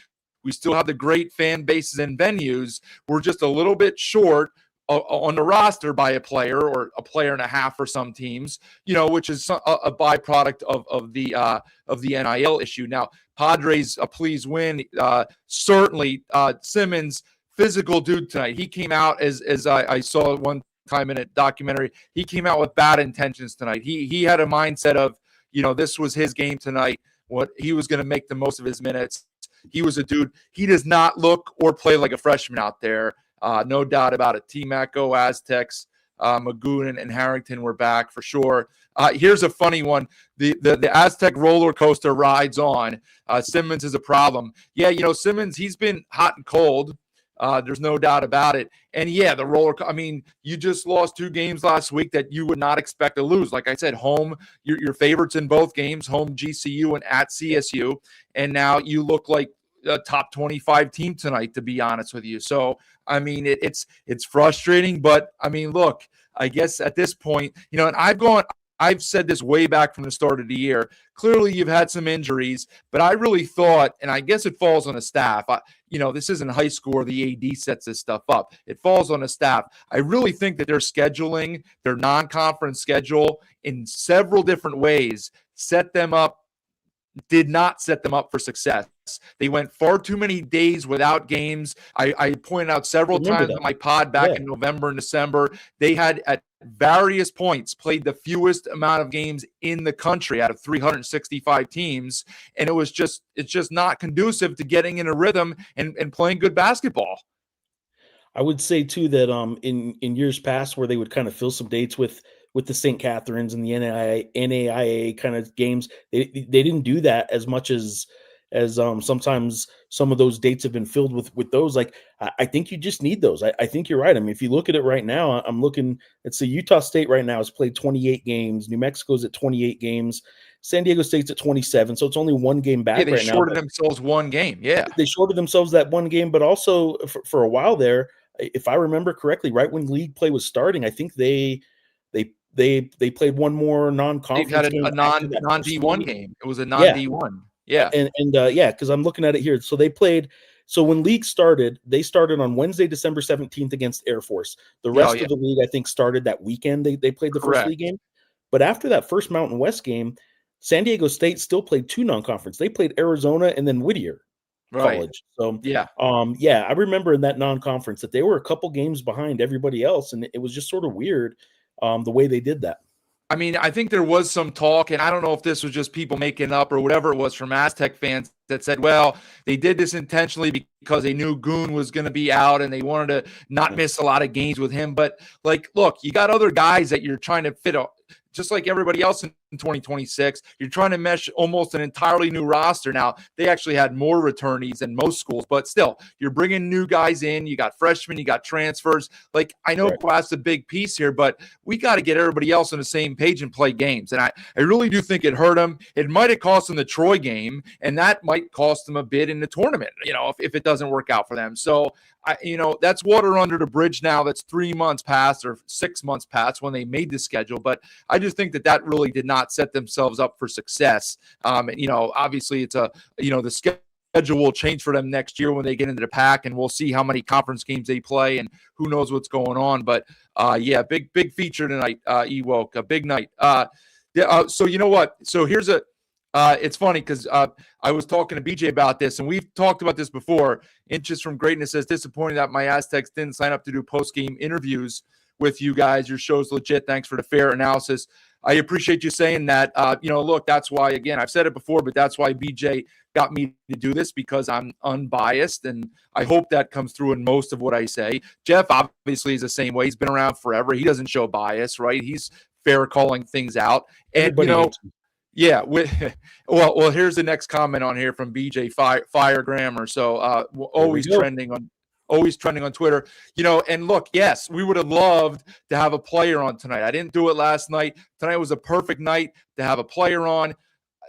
We still have the great fan bases and venues. We're just a little bit short on the roster by a player or a player and a half for some teams, which is a byproduct of the NIL issue. Now, Padres, please win. Certainly, Simmons, physical dude tonight. He came out as I saw one time in a documentary. He came out with bad intentions tonight. He had a mindset of, this was his game tonight. What he was going to make the most of his minutes. He was a dude. He does not look or play like a freshman out there. No doubt about it. T-Mac, go Aztecs. Magoon and Harrington were back for sure. Here's a funny one. The Aztec roller coaster rides on. Simmons is a problem. Yeah, Simmons, he's been hot and cold. There's no doubt about it. And yeah, the roller. I mean, you just lost 2 games last week that you would not expect to lose. Like I said, home, your favorites in both games, home GCU and at CSU. And now you look like a top 25 team tonight, to be honest with you. So, I mean, it's frustrating, but I mean, look, I guess at this point, and I've said this way back from the start of the year. Clearly, you've had some injuries, but I really thought, and I guess it falls on the staff. This isn't high school where the AD sets this stuff up. It falls on the staff. I really think that their scheduling, their non-conference schedule in several different ways did not set them up for success. They went far too many days without games. I pointed out several times in my pod back in November and December, they had at various points played the fewest amount of games in the country out of 365 teams. And it's just not conducive to getting in a rhythm and playing good basketball. I would say too that in years past where they would kind of fill some dates with the St. Catharines and the NAIA kind of games, they didn't do that as much as sometimes some of those dates have been filled with those. Like, I think you just need those. I think you're right. I mean, if you look at it right now, I'm looking, let's see, Utah State right now has played 28 games. New Mexico's at 28 games. San Diego State's at 27. So it's only 1 game back right now. They shorted themselves 1 game. Yeah. They shorted themselves that 1 game, but also for a while there, if I remember correctly, right when league play was starting, I think they played 1 more non-conference. They had a non-D1 game. It was a non-D1. Yeah. And because I'm looking at it here. So so when league started, they started on Wednesday, December 17th against Air Force. The rest of the league, I think, started that weekend. They played the first league game. But after that first Mountain West game, San Diego State still played 2 non-conference. They played Arizona and then Whittier College. So I remember in that non-conference that they were a couple games behind everybody else. And it was just sort of weird the way they did that. I mean, I think there was some talk, and I don't know if this was just people making up or whatever it was from Aztec fans that said, well, they did this intentionally because they knew Goon was going to be out and they wanted to not miss a lot of games with him. But, like, look, you got other guys that you're trying to fit just like everybody else in 2026. You're trying to mesh almost an entirely new roster. Now, they actually had more returnees than most schools, but still, you're bringing new guys in. You got freshmen, you got transfers. Like, I know Glass a big piece here, but we got to get everybody else on the same page and play games. And I really do think it hurt them. It might have cost them the Troy game, and that might cost them a bid in the tournament, if it doesn't work out for them. So, that's water under the bridge now. That's 3 months past or 6 months past when they made the schedule. But I just think that really did not set themselves up for success. Obviously it's the schedule will change for them next year when they get into the pack, and we'll see how many conference games they play and who knows what's going on. But big feature tonight, Ewok, a big night. So you know what? So here's it's funny because I was talking to BJ about this, and we've talked about this before. Inches from Greatness says, disappointed that my Aztecs didn't sign up to do post-game interviews with you guys. Your show's legit. Thanks for the fair analysis. I appreciate you saying that. Look, that's why, again, I've said it before, but that's why BJ got me to do this, because I'm unbiased, and I hope that comes through in most of what I say. Jeff obviously is the same way. He's been around forever. He doesn't show bias, right? He's fair calling things out. And, yeah. Well, here's the next comment on here from BJ Fire Grammar. So always trending on Twitter, and look, yes, we would have loved to have a player on tonight. I didn't do it last night. Tonight was a perfect night to have a player on.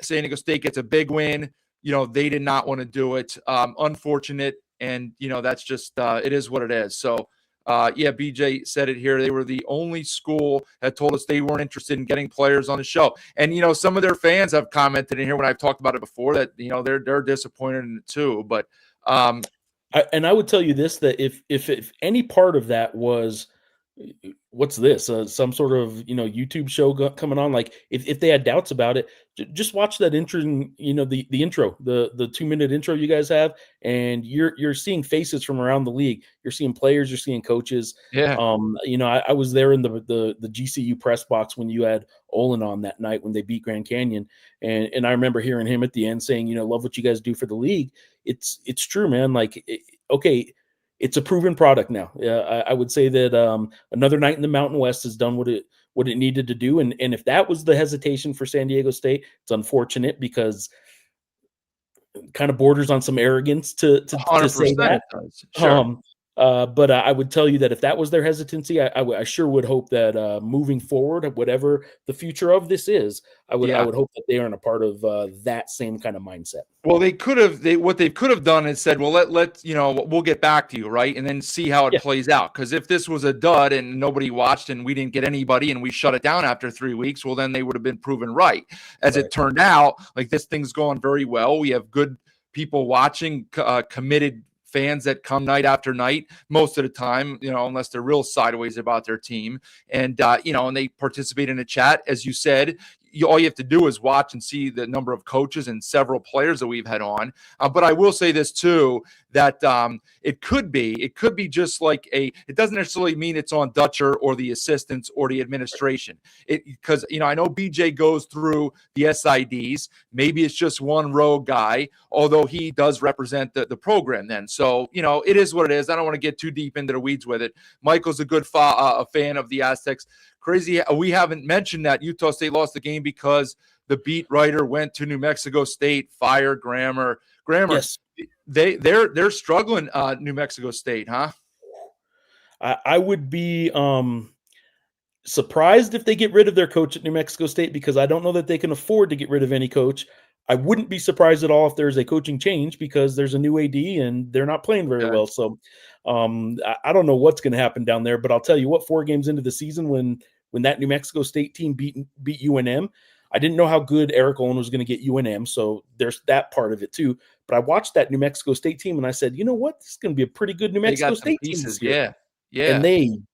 San Diego State gets a big win. They did not want to do it. Unfortunate. And, that's just, it is what it is. So, BJ said it here. They were the only school that told us they weren't interested in getting players on the show. And, some of their fans have commented in here when I've talked about it before that, they're disappointed in it too. But, I would tell you this, that if any part of that was, what's this, some sort of, YouTube show coming on, like if they had doubts about it, just watch that intro, the intro, the 2-minute intro you guys have, and you're seeing faces from around the league. You're seeing players, you're seeing coaches. Yeah. I was there in the GCU press box when you had Olin on that night when they beat Grand Canyon. And I remember hearing him at the end saying, love what you guys do for the league. It's true, man. Like, okay, it's a proven product now. I would say that another night in the Mountain West has done what it needed to do. And if that was the hesitation for San Diego State, it's unfortunate, because it kind of borders on some arrogance to say that. Sure. But I would tell you that if that was their hesitancy, I sure would hope that moving forward, whatever the future of this is, I would hope that they aren't a part of that same kind of mindset. Well, what they could have done is said, well, we'll get back to you, right, and then see how it plays out. Because if this was a dud and nobody watched and we didn't get anybody and we shut it down after 3 weeks, well, then they would have been proven right. As it turned out, like, this thing's going very well. We have good people watching, committed fans that come night after night most of the time, unless they're real sideways about their team. And, and they participate in a chat. As you said, all you have to do is watch and see the number of coaches and several players that we've had on. But I will say this too, that it could be just like it doesn't necessarily mean it's on Dutcher or the assistants or the administration. Because, I know BJ goes through the SIDs. Maybe it's just one rogue guy, although he does represent the program then. So, it is what it is. I don't want to get too deep into the weeds with it. Michael's a good a fan of the Aztecs. Crazy. We haven't mentioned that Utah State lost the game because the beat writer went to New Mexico State. Fire Grammar. Yes. They're struggling. New Mexico State, huh? I would be surprised if they get rid of their coach at New Mexico State, because I don't know that they can afford to get rid of any coach. I wouldn't be surprised at all if there's a coaching change, because there's a new AD and they're not playing very well. So I don't know what's going to happen down there, but I'll tell you what, 4 games into the season, when that New Mexico State team beat UNM, I didn't know how good Eric Olin was going to get UNM. So there's that part of it too. But I watched that New Mexico State team and I said, you know what? This is going to be a pretty good New Mexico State team this year. Yeah. And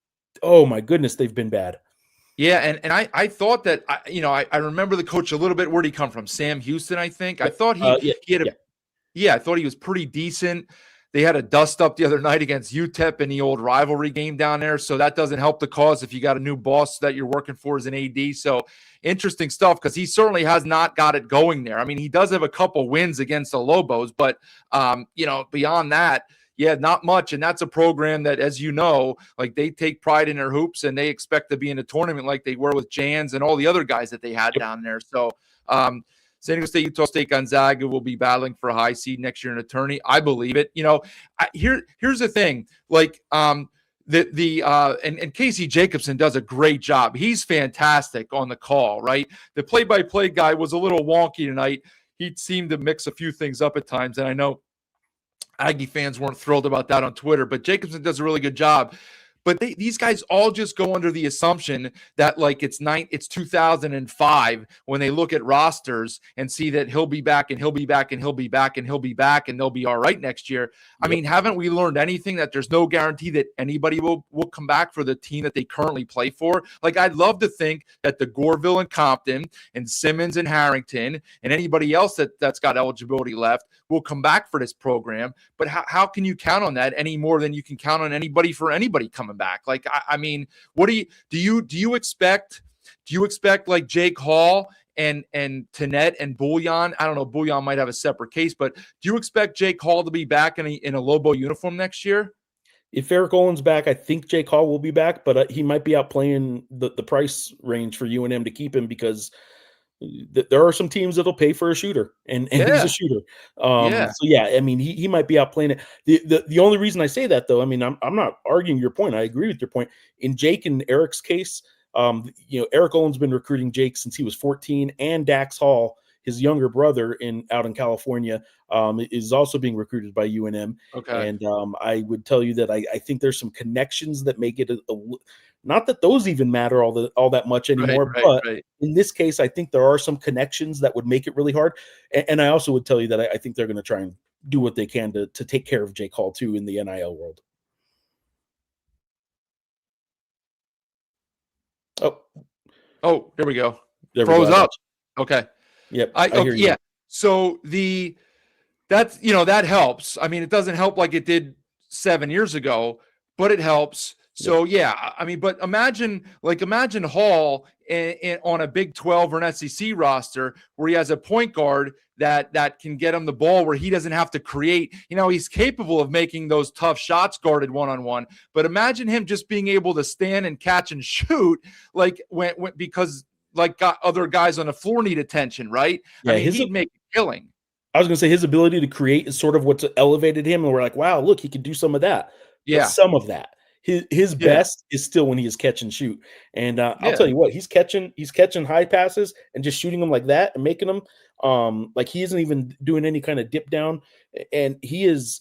oh my goodness, they've been bad. Yeah, and I thought that, I remember the coach a little bit. Where'd he come from? Sam Houston, I think. I thought he had I thought he was pretty decent. They had a dust up the other night against UTEP in the old rivalry game down there, so that doesn't help the cause if you got a new boss that you're working for as an AD. So interesting stuff, because he certainly has not got it going there. I mean, he does have a couple wins against the Lobos, but, beyond that, Yeah, not much. And that's a program that, as you know, like they take pride in their hoops and they expect to be in a tournament like they were with Jans and all the other guys that they had down there. So San Diego State, Utah State, Gonzaga will be battling for a high seed next year in a tourney. I believe it. Here's the thing. Like and Casey Jacobson does a great job. He's fantastic on the call, right? The play-by-play guy was a little wonky tonight. He seemed to mix a few things up at times, and I know Aggie fans weren't thrilled about that on Twitter, but Jacobson does a really good job. But these guys all just go under the assumption that like it's 2005 when they look at rosters and see that he'll be back and he'll be back and he'll be back and he'll be back and they'll be all right next year. I mean, haven't we learned anything that there's no guarantee that anybody will come back for the team that they currently play for? Like, I'd love to think that the Goreville and Compton and Simmons and Harrington and anybody else that's got eligibility left will come back for this program. But how can you count on that any more than you can count on anybody for anybody coming back? Like, I mean, what do you expect like Jake Hall and Tenet and Bouillon? I don't know, Bouillon might have a separate case, but do you expect Jake Hall to be back in a Lobo uniform next year? If Eric Olin's back, I think Jake Hall will be back, but he might be out playing the price range for UNM to keep him because there are some teams that'll pay for a shooter, and he's a shooter. So yeah, I mean, he might be out playing it. The only reason I say that, though, I mean, I'm not arguing your point. I agree with your point. In Jake and Eric's case, Eric Olin's been recruiting Jake since he was 14, and Dax Hall, his younger brother out in California, is also being recruited by UNM. Okay. And I would tell you that I think there's some connections that make it not that those even matter all that much anymore, but in this case, I think there are some connections that would make it really hard. And I also would tell you that I think they're going to try and do what they can to take care of Jake Hall too in the NIL world. Oh, there we go. Froze up. Okay. Yep. I hear you. Yeah. So that helps. I mean, it doesn't help like it did 7 years ago, but it helps. So yeah, I mean, but imagine Hall on a Big 12 or an SEC roster where he has a point guard that can get him the ball where he doesn't have to create. He's capable of making those tough shots guarded one-on-one, but imagine him just being able to stand and catch and shoot like because like other guys on the floor need attention, right? Yeah, I mean, he'd make a killing. I was going to say his ability to create is sort of what's elevated him, and we're like, wow, look, he can do some of that. Yeah, but some of that. His best is still when he is catch and shoot. And I'll tell you what, he's catching high passes and just shooting them like that and making them like he isn't even doing any kind of dip down. And he is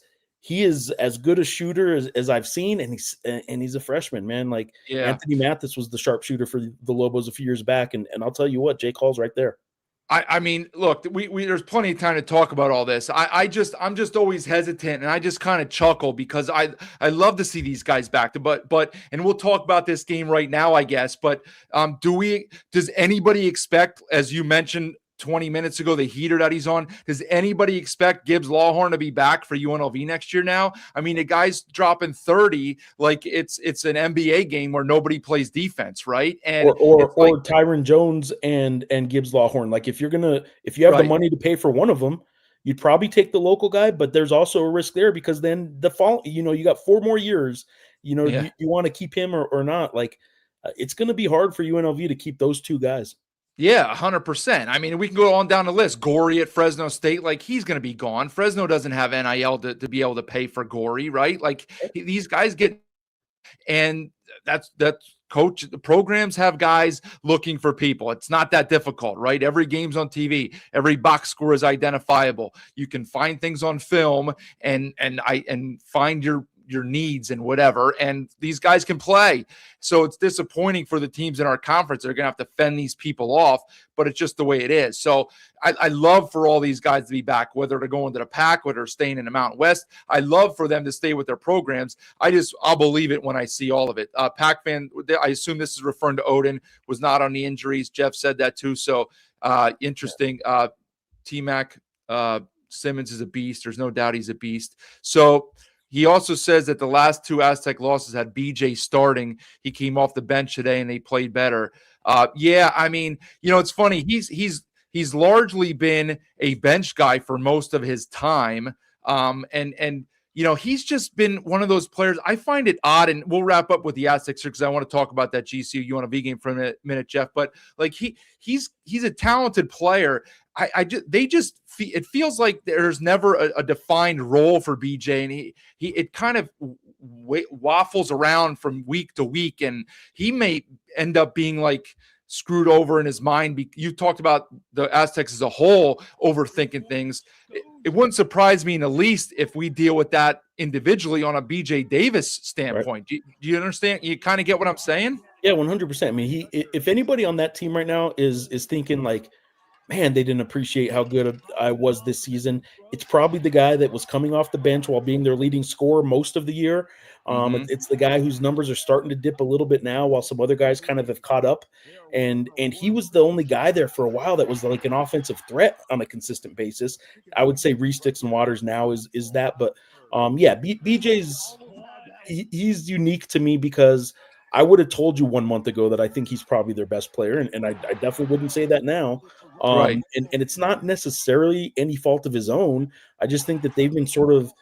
as good a shooter as I've seen, and he's a freshman, man. Like Anthony Mathis was the sharpshooter for the Lobos a few years back, and I'll tell you what, Jake Hall's right there. I mean, look, we there's plenty of time to talk about all this. I'm just always hesitant, and I just kind of chuckle because I love to see these guys back. But and we'll talk about this game right now, I guess. But does anybody expect, as you mentioned 20 minutes ago, the heater that he's on, does anybody expect Gibbs Lawhorn to be back for UNLV next year now? I mean, the guy's dropping 30 like it's an NBA game where nobody plays defense, right? And or Tyron Jones and Gibbs Lawhorn. Like if you have the money to pay for one of them, you'd probably take the local guy, but there's also a risk there because then you got 4 more years, you want to keep him or not. Like it's going to be hard for UNLV to keep those two guys. Yeah, 100%. I mean, we can go on down the list. Gorey at Fresno State, like he's going to be gone. Fresno doesn't have NIL to be able to pay for Gorey, right? Like these guys get, and that's coach. The programs have guys looking for people. It's not that difficult, right? Every game's on TV. Every box score is identifiable. You can find things on film and find your needs and whatever, and these guys can play. So it's disappointing for the teams in our conference. They're gonna have to fend these people off, but it's just the way it is. So I love for all these guys to be back, whether they're going to the Pac, whether they're staying in the Mountain West. I love for them to stay with their programs. I'll believe it when I see all of it. Pac fan, I assume this is referring to Odin, was not on the injuries. Jeff said that too. So interesting. T-Mac Simmons is a beast. There's no doubt he's a beast. So he also says that the last 2 Aztec losses had BJ starting. He came off the bench today and they played better. I mean, it's funny. He's largely been a bench guy for most of his time. And he's just been one of those players. I find it odd, and we'll wrap up with the Aztecs because I want to talk about that GCU UNLV game for a minute, Jeff. But like he's a talented player. It feels like there's never a defined role for BJ, and it kind of waffles around from week to week, and he may end up being like screwed over in his mind. You talked about the Aztecs as a whole overthinking things. It wouldn't surprise me in the least if we deal with that individually on a BJ Davis standpoint. Right. Do you understand? You kind of get what I'm saying? Yeah, 100%. I mean, if anybody on that team right now is thinking like, man, they didn't appreciate how good I was this season, it's probably the guy that was coming off the bench while being their leading scorer most of the year. It's the guy whose numbers are starting to dip a little bit now while some other guys kind of have caught up. And he was the only guy there for a while that was like an offensive threat on a consistent basis. I would say Reese Dixon Waters now is that. But BJ's he's unique to me because I would have told you 1 month ago that I think he's probably their best player. And I definitely wouldn't say that now. Right. And it's not necessarily any fault of his own. I just think that they've been sort of,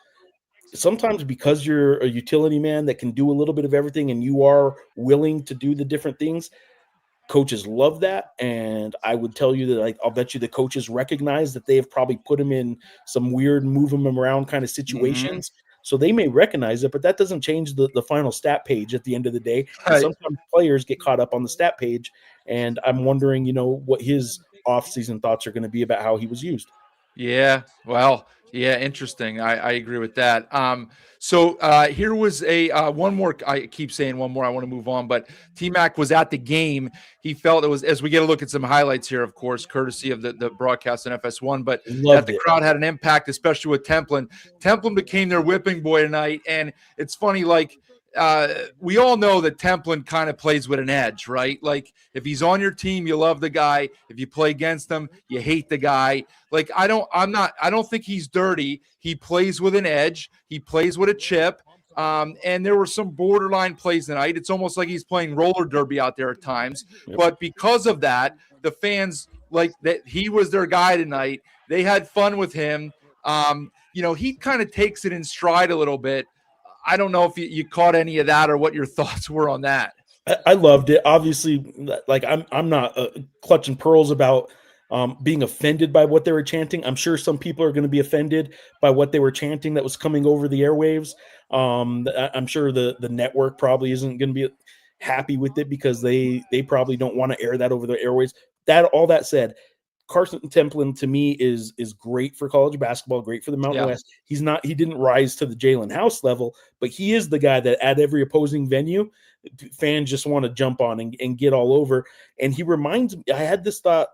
sometimes because you're a utility man that can do a little bit of everything and you are willing to do the different things, coaches love that. And I would tell you that, like, I'll bet you the coaches recognize that they have probably put him in some weird move him around kind of situations. So they may recognize it, but that doesn't change the final stat page at the end of the day. Right. Sometimes players get caught up on the stat page, and I'm wondering, what his off-season thoughts are going to be about how he was used. Yeah, well, yeah, interesting. I agree with that. So here was one more. I keep saying one more. I want to move on, but T-Mac was at the game. He felt it was, as we get a look at some highlights here, of course, courtesy of the broadcast on FS1, but that the crowd had an impact, especially with Templin. Templin became their whipping boy tonight, and it's funny, like, we all know that Templin kind of plays with an edge, right? Like, if he's on your team, you love the guy. If you play against him, you hate the guy. Like, I don't think he's dirty. He plays with an edge. He plays with a chip. And there were some borderline plays tonight. It's almost like he's playing roller derby out there at times. Yep. But because of that, the fans, like, that he was their guy tonight. They had fun with him. He kind of takes it in stride a little bit. I don't know if you caught any of that or what your thoughts were on that. I loved it. Obviously, like, I'm not clutching pearls about being offended by what they were chanting. I'm sure some people are going to be offended by what they were chanting that was coming over the airwaves. I'm sure the network probably isn't going to be happy with it because they probably don't want to air that over the airwaves. All that said, Carson Templin to me is great for college basketball, great for the Mountain West. He didn't rise to the Jalen House level, but he is the guy that at every opposing venue, fans just want to jump on and get all over. And he reminds me, I had this thought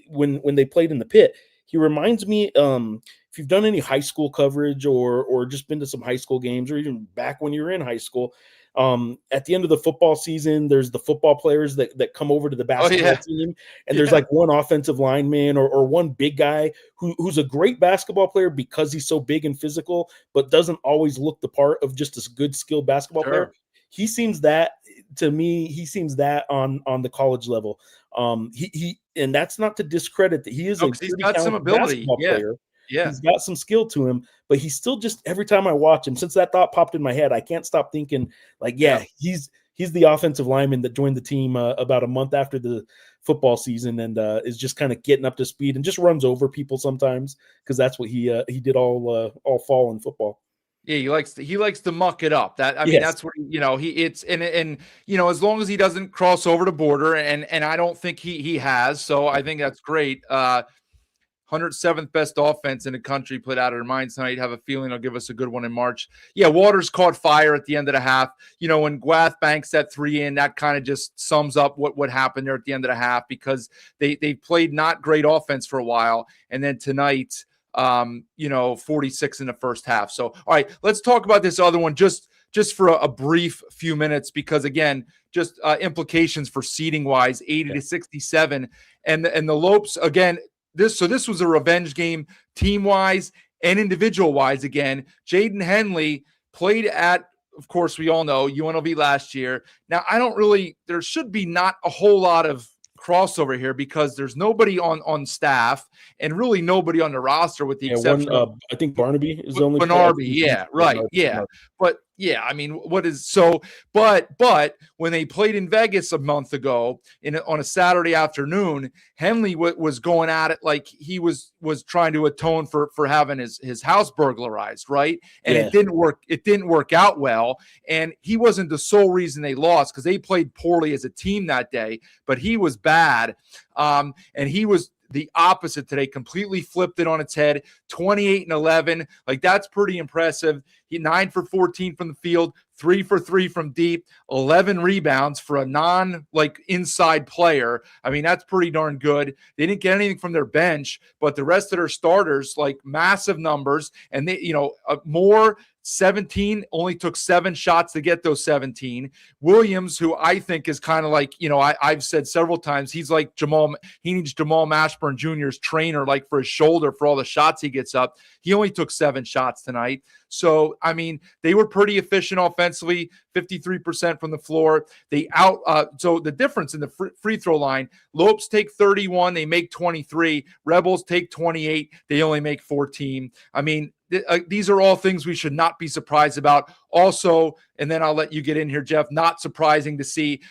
when they played in the pit. He reminds me, if you've done any high school coverage or just been to some high school games, or even back when you were in high school, at the end of the football season, there's the football players that come over to the basketball team, and there's like one offensive lineman or one big guy who's a great basketball player because he's so big and physical, but doesn't always look the part of just a good skilled basketball player. He seems that to me. He seems that on the college level. He and that's not to discredit that he is a pretty talented basketball player. Yeah, he's got some skill to him, but he's still just, every time I watch him, since that thought popped in my head, I can't stop thinking, like, he's the offensive lineman that joined the team about a month after the football season and is just kind of getting up to speed and just runs over people sometimes because that's what he did all fall in football. Yeah, he likes to muck it up. That's what as long as he doesn't cross over the border, and I don't think he has, so I think that's great. 107th best offense in the country put out of their minds tonight. Have a feeling they'll give us a good one in March. Yeah, Waters caught fire at the end of the half. When Guath banks that three in, that kind of just sums up what happened there at the end of the half because they played not great offense for a while. And then tonight, 46 in the first half. So, all right, let's talk about this other one just for a brief few minutes because, again, just implications for seeding-wise, 80-67. And the Lopes, again, this was a revenge game team-wise and individual-wise again. Jaden Henley played at, of course, we all know, UNLV last year. Now, there should be not a whole lot of crossover here because there's nobody on staff and really nobody on the roster with the exception of I think Barnaby is the only Bernarby. Yeah, right. Yeah. But yeah, I mean, but when they played in Vegas a month ago on a Saturday afternoon, Henley was going at it like he was trying to atone for having his house burglarized, right? And it didn't work. It didn't work out well. And he wasn't the sole reason they lost because they played poorly as a team that day, but he was bad. And he was the opposite today, completely flipped it on its head, 28-11. Like, that's pretty impressive. He 9 for 14 from the field, 3 for 3 from deep, 11 rebounds for a inside player. I mean, that's pretty darn good. They didn't get anything from their bench, but the rest of their starters, like, massive numbers. And they, Moore, 17, only took 7 shots to get those 17. Williams, who I think is kind of like, I've said several times, he's like he needs Jamal Mashburn Jr.'s trainer, like, for his shoulder for all the shots he gets up. He only took 7 shots tonight. So, I mean, they were pretty efficient offensively, 53% from the floor. So the difference in the free throw line, Lopes take 31, they make 23. Rebels take 28, they only make 14. I mean, these are all things we should not be surprised about. Also, and then I'll let you get in here, Jeff, not surprising to see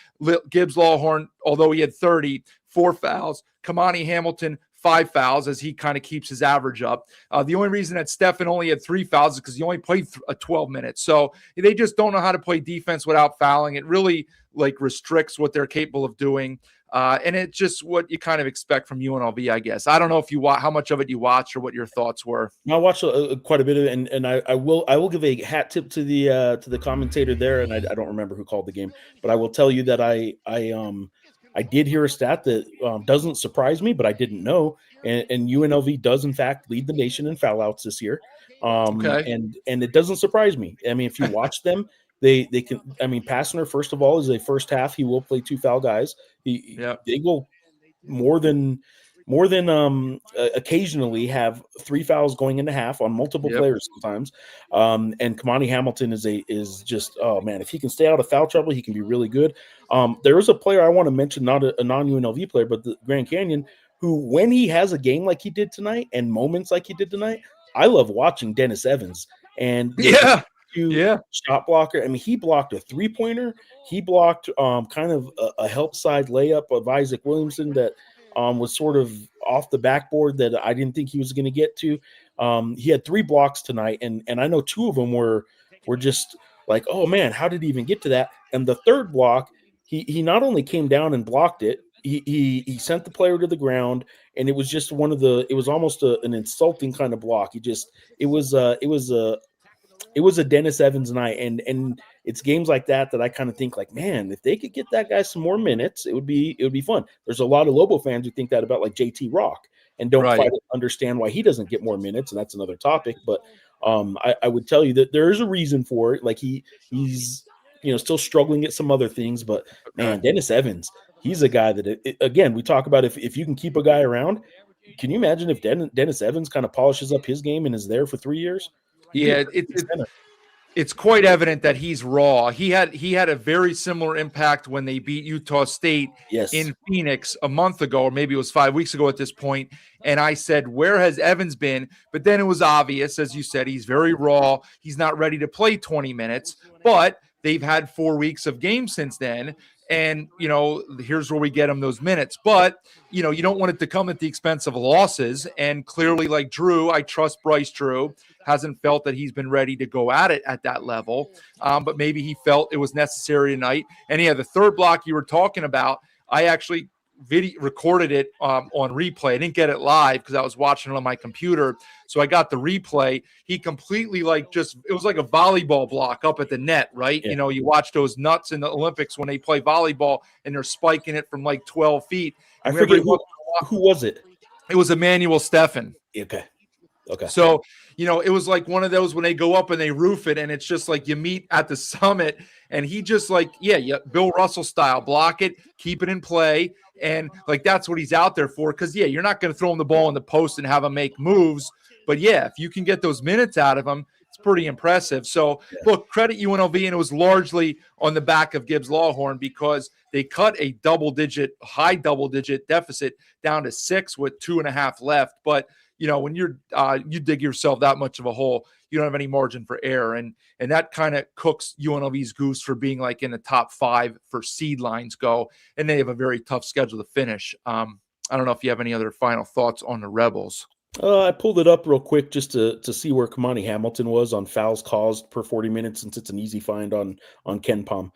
Gibbs Lawhorn, although he had 30, 4 fouls. Kamani Hamilton, 5 fouls as he kind of keeps his average up. The only reason that Stephen only had 3 fouls is because he only played 12 minutes. So they just don't know how to play defense without fouling. It really restricts what they're capable of doing. And it's just what you kind of expect from UNLV, I guess. I don't know if how much of it you watched or what your thoughts were. I watched quite a bit of it, and I will give a hat tip to the commentator there, and I don't remember who called the game, but I will tell you that I did hear a stat that doesn't surprise me, but I didn't know, and UNLV does in fact lead the nation in foul outs this year. Okay. And it doesn't surprise me. I mean, if you watch them. They can. I mean, Passner, first of all, is a first half. He will play 2 foul guys. They will more than occasionally have 3 fouls going into half on multiple players sometimes. And Kamani Hamilton is just, oh man, if he can stay out of foul trouble, he can be really good. There is a player I want to mention, not a non-UNLV player, but the Grand Canyon, who when he has a game like he did tonight and moments like he did tonight, I love watching Dennis Evans. And shot blocker. I mean, he blocked a 3-pointer. He blocked kind of a help side layup of Isaac Williamson that was sort of off the backboard that I didn't think he was going to get to. He had 3 blocks tonight, and I know 2 of them were just like, oh man, how did he even get to that? And the third block, he not only came down and blocked it, he sent the player to the ground, and it was just it was almost an insulting kind of block. It was a Dennis Evans night, and it's games like that I kind of think like, man, if they could get that guy some more minutes, it would be fun. There's a lot of Lobo fans who think that about like JT Rock and don't quite understand why he doesn't get more minutes, and that's another topic. But I would tell you that there is a reason for it. Like he's still struggling at some other things, but man, Dennis Evans, he's a guy that again we talk about if you can keep a guy around. Can you imagine if Dennis Evans kind of polishes up his game and is there for 3 years? Yeah, it's quite evident that he's raw. He had a very similar impact when they beat Utah State in Phoenix a month ago, or maybe it was 5 weeks ago at this point. And I said, where has Evans been? But then it was obvious, as you said, he's very raw. He's not ready to play 20 minutes, but they've had 4 weeks of games since then. And, here's where we get him those minutes. But, you don't want it to come at the expense of losses. And clearly, like Drew, I trust Bryce Drew, hasn't felt that he's been ready to go at it at that level. But maybe he felt it was necessary tonight. And the third block you were talking about, I actually recorded it on replay. I didn't get it live because I was watching it on my computer. So I got the replay. He completely it was like a volleyball block up at the net, right? Yeah. You watch those nuts in the Olympics when they play volleyball and they're spiking it from 12 feet. I forget who was it? It was Emmanuel Steffen. Okay. So, it was like one of those when they go up and they roof it, and it's just like you meet at the summit, and he just Bill Russell style, block it, keep it in play. And that's what he's out there for. Because you're not going to throw him the ball in the post and have him make moves. But if you can get those minutes out of him, it's pretty impressive. So look, credit UNLV, and it was largely on the back of Gibbs Lawhorn because they cut a high double digit deficit down to 6 with 2.5 left. But when you dig yourself that much of a hole, you don't have any margin for error, and that kind of cooks UNLV's goose for being like in the top 5 for seed lines go, and they have a very tough schedule to finish. I don't know if you have any other final thoughts on the Rebels. I pulled it up real quick just to see where Kamani Hamilton was on fouls caused per 40 minutes, since it's an easy find on KenPom.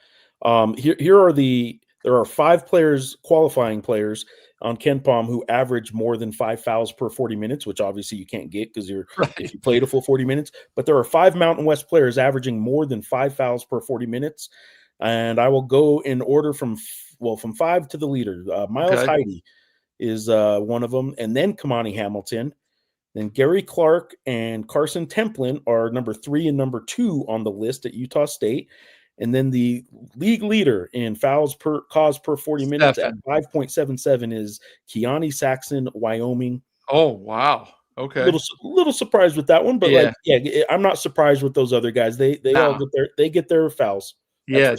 There are 5 players, qualifying players on KenPom, who average more than 5 fouls per 40 minutes, which obviously you can't get because if you played a full 40 minutes. But there are 5 Mountain West players averaging more than 5 fouls per 40 minutes. And I will go in order from 5 to the leader. Miles Heide is one of them, and then Kamani Hamilton. Then Gary Clark and Carson Templin are number 3 and number 2 on the list at Utah State. And then the league leader in fouls caused per 40 minutes at 5.77 is Keani Saxon, Wyoming. Oh, wow. Okay. Little surprised with that one, but I'm not surprised with those other guys. They all get their fouls. Yeah,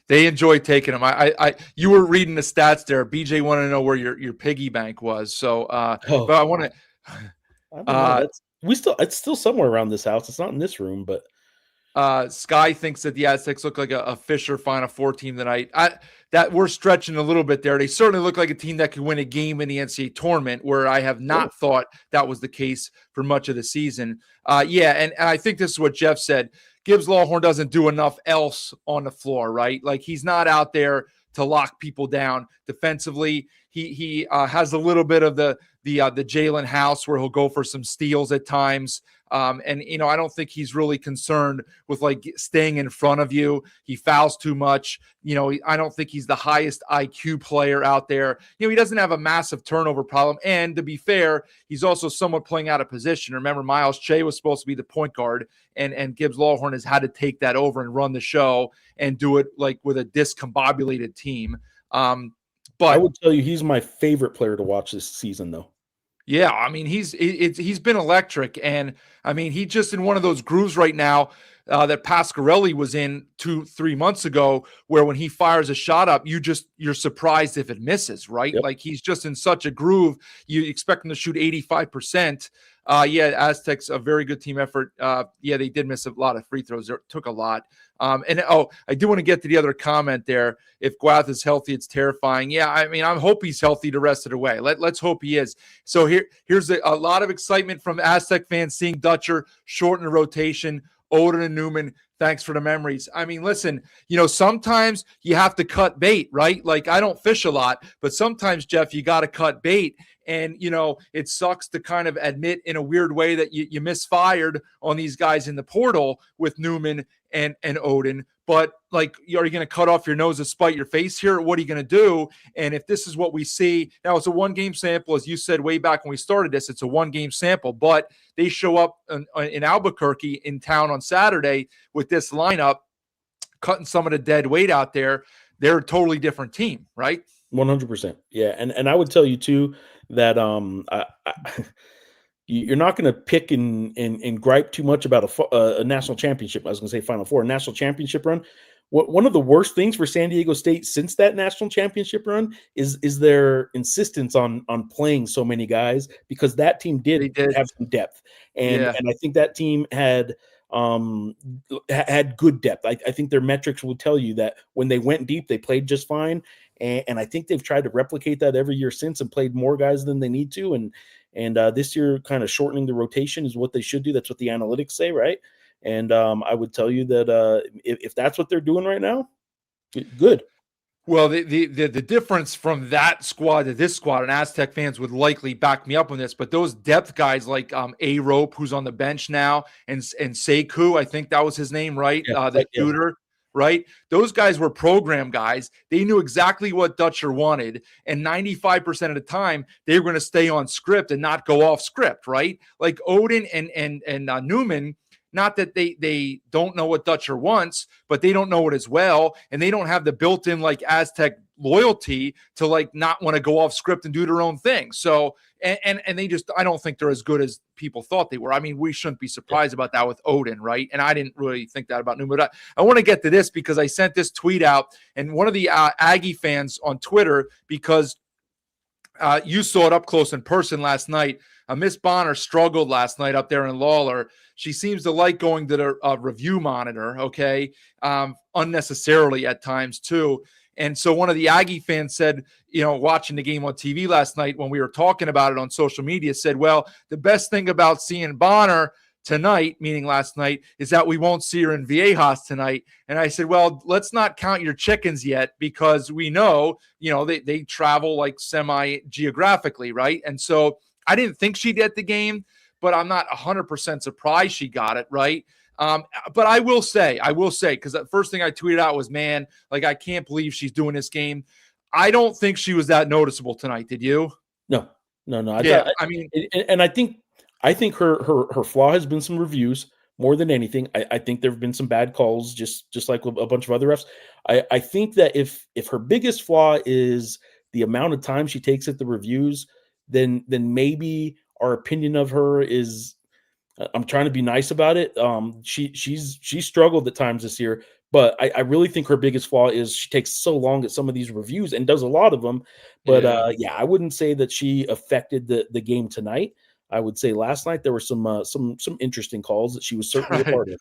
they enjoy taking them. You were reading the stats there. BJ wanted to know where your piggy bank was. So but I want to it's still somewhere around this house. It's not in this room, but Sky thinks that the Aztecs look like a Fisher Final Four team tonight. That we're stretching a little bit there. They certainly look like a team that could win a game in the NCAA tournament, where I have not thought that was the case for much of the season. And I think this is what Jeff said. Gibbs Lawhorn doesn't do enough else on the floor, right? Like, he's not out there to lock people down defensively. He has a little bit of the Jalen House, where he'll go for some steals at times. I don't think he's really concerned with like staying in front of you. He fouls too much. I don't think he's the highest IQ player out there. He doesn't have a massive turnover problem. And to be fair, he's also somewhat playing out of position. Remember, Miles Che was supposed to be the point guard, and Gibbs Lawhorn has had to take that over and run the show and do it like with a discombobulated team. But I would tell you he's my favorite player to watch this season, though. Yeah, I mean, he's been electric, and I mean, he's just in one of those grooves right now that Pasquarelli was in 2-3 months ago, where when he fires a shot up, you're surprised if it misses, right? Yep. Like, he's just in such a groove. You expect him to shoot 85%. Aztecs, a very good team effort. They did miss a lot of free throws. It took a lot. I do want to get to the other comment there. If Guath is healthy, it's terrifying. Yeah, I mean, I hope he's healthy the rest of the way. Let's hope he is. So here's a lot of excitement from Aztec fans seeing Dutcher shorten the rotation. Odin and Newman, thanks for the memories. I mean, listen, sometimes you have to cut bait, right? Like, I don't fish a lot, but sometimes, Jeff, you got to cut bait. And, it sucks to kind of admit in a weird way that you misfired on these guys in the portal with Newman and Odin. But, like, are you going to cut off your nose to spite your face here? What are you going to do? And if this is what we see, now it's a one-game sample. As you said way back when we started this, it's a one-game sample. But they show up in Albuquerque in town on Saturday with this lineup, cutting some of the dead weight out there. They're a totally different team, right? 100%. Yeah, and I would tell you, too, that you're not going to pick and gripe too much about a national championship. I was going to say Final Four, a national championship run. One of the worst things for San Diego State since that national championship run is their insistence on playing so many guys, because that team did have some depth, and I think that team had good depth. I think their metrics will tell you that when they went deep, they played just fine. And I think they've tried to replicate that every year since and played more guys than they need to. And this year, kind of shortening the rotation is what they should do. That's what the analytics say, right? And I would tell you that if that's what they're doing right now, good. Well, the difference from that squad to this squad, and Aztec fans would likely back me up on this, but those depth guys like A-Rope, who's on the bench now, and Sekou, I think that was his name, right? The shooter. Right? Those guys were program guys. They knew exactly what Dutcher wanted. And 95% of the time, they were going to stay on script and not go off script, right? Like Odin and Newman, Not that they don't know what Dutcher wants, but they don't know it as well, and they don't have the built-in like Aztec loyalty to like not want to go off script and do their own thing. So and they just, I don't think they're as good as people thought they were. I mean, we shouldn't be surprised about that with Odin, right? And I didn't really think that about Newman. But I want to get to this because I sent this tweet out, and one of the Aggie fans on Twitter, because you saw it up close in person last night. Miss Bonner struggled last night up there in Lawler. She seems to like going to the review monitor, okay, unnecessarily at times too. And so one of the Aggie fans said, watching the game on TV last night when we were talking about it on social media, said, well, the best thing about seeing Bonner tonight, meaning last night, is that we won't see her in Viejas tonight. And I said, well, let's not count your chickens yet, because we know, they travel like semi-geographically, right? And so I didn't think she'd get the game, but I'm not 100% surprised she got it, right? But I will say, because the first thing I tweeted out was, man, like, I can't believe she's doing this game. I don't think she was that noticeable tonight. Did you? No. I think her flaw has been some reviews more than anything. I think there have been some bad calls, just like a bunch of other refs. I think that if her biggest flaw is the amount of time she takes at the reviews, then maybe our opinion of her is, I'm trying to be nice about it. She's struggled at times this year, but I really think her biggest flaw is she takes so long at some of these reviews and does a lot of them. But I wouldn't say that she affected the game tonight. I would say last night there were some interesting calls that she was certainly a part of.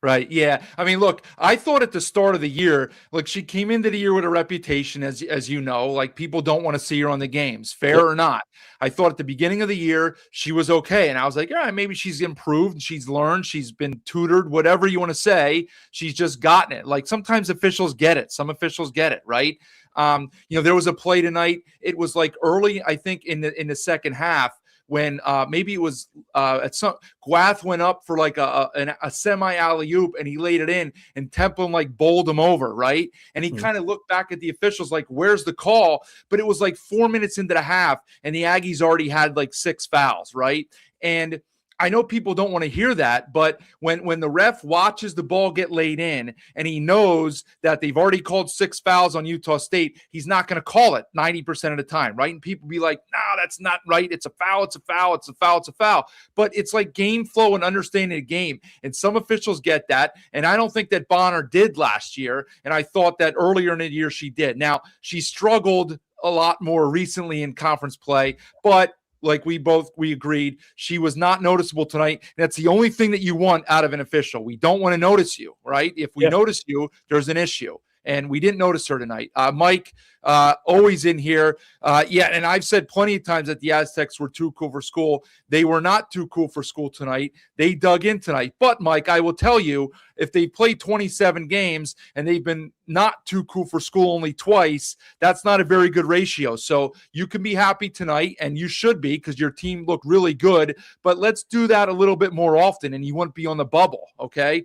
Right. Yeah. I mean, look, I thought at the start of the year, like, she came into the year with a reputation, as you know, like, people don't want to see her on the games, fair or not. I thought at the beginning of the year she was okay. And I was like, all right, maybe she's improved, she's learned, she's been tutored, whatever you want to say. She's just gotten it. Like, sometimes officials get it. Some officials get it. Right. There was a play tonight. It was like early, I think, in the second half, when maybe it was at some Gwath went up for like a semi alley-oop, and he laid it in, and Templin like bowled him over, right? And he kind of looked back at the officials like, where's the call? But it was like 4 minutes into the half, and the Aggies already had like 6 fouls, right? And I know people don't want to hear that, but when the ref watches the ball get laid in and he knows that they've already called 6 fouls on Utah State, he's not going to call it 90% of the time, right? And people be like, no, that's not right. It's a foul, it's a foul, it's a foul, it's a foul. But it's like game flow and understanding the game. And some officials get that. And I don't think that Bonner did last year. And I thought that earlier in the year she did. Now, she struggled a lot more recently in conference play, but like we agreed, she was not noticeable tonight. That's the only thing that you want out of an official. We don't want to notice you, right? If we notice you, there's an issue. And we didn't notice her tonight. Mike, always in here. And I've said plenty of times that the Aztecs were too cool for school. They were not too cool for school tonight. They dug in tonight. But, Mike, I will tell you, if they played 27 games and they've been not too cool for school only twice, that's not a very good ratio. So you can be happy tonight, and you should be, because your team looked really good. But let's do that a little bit more often, and you wouldn't be on the bubble, okay?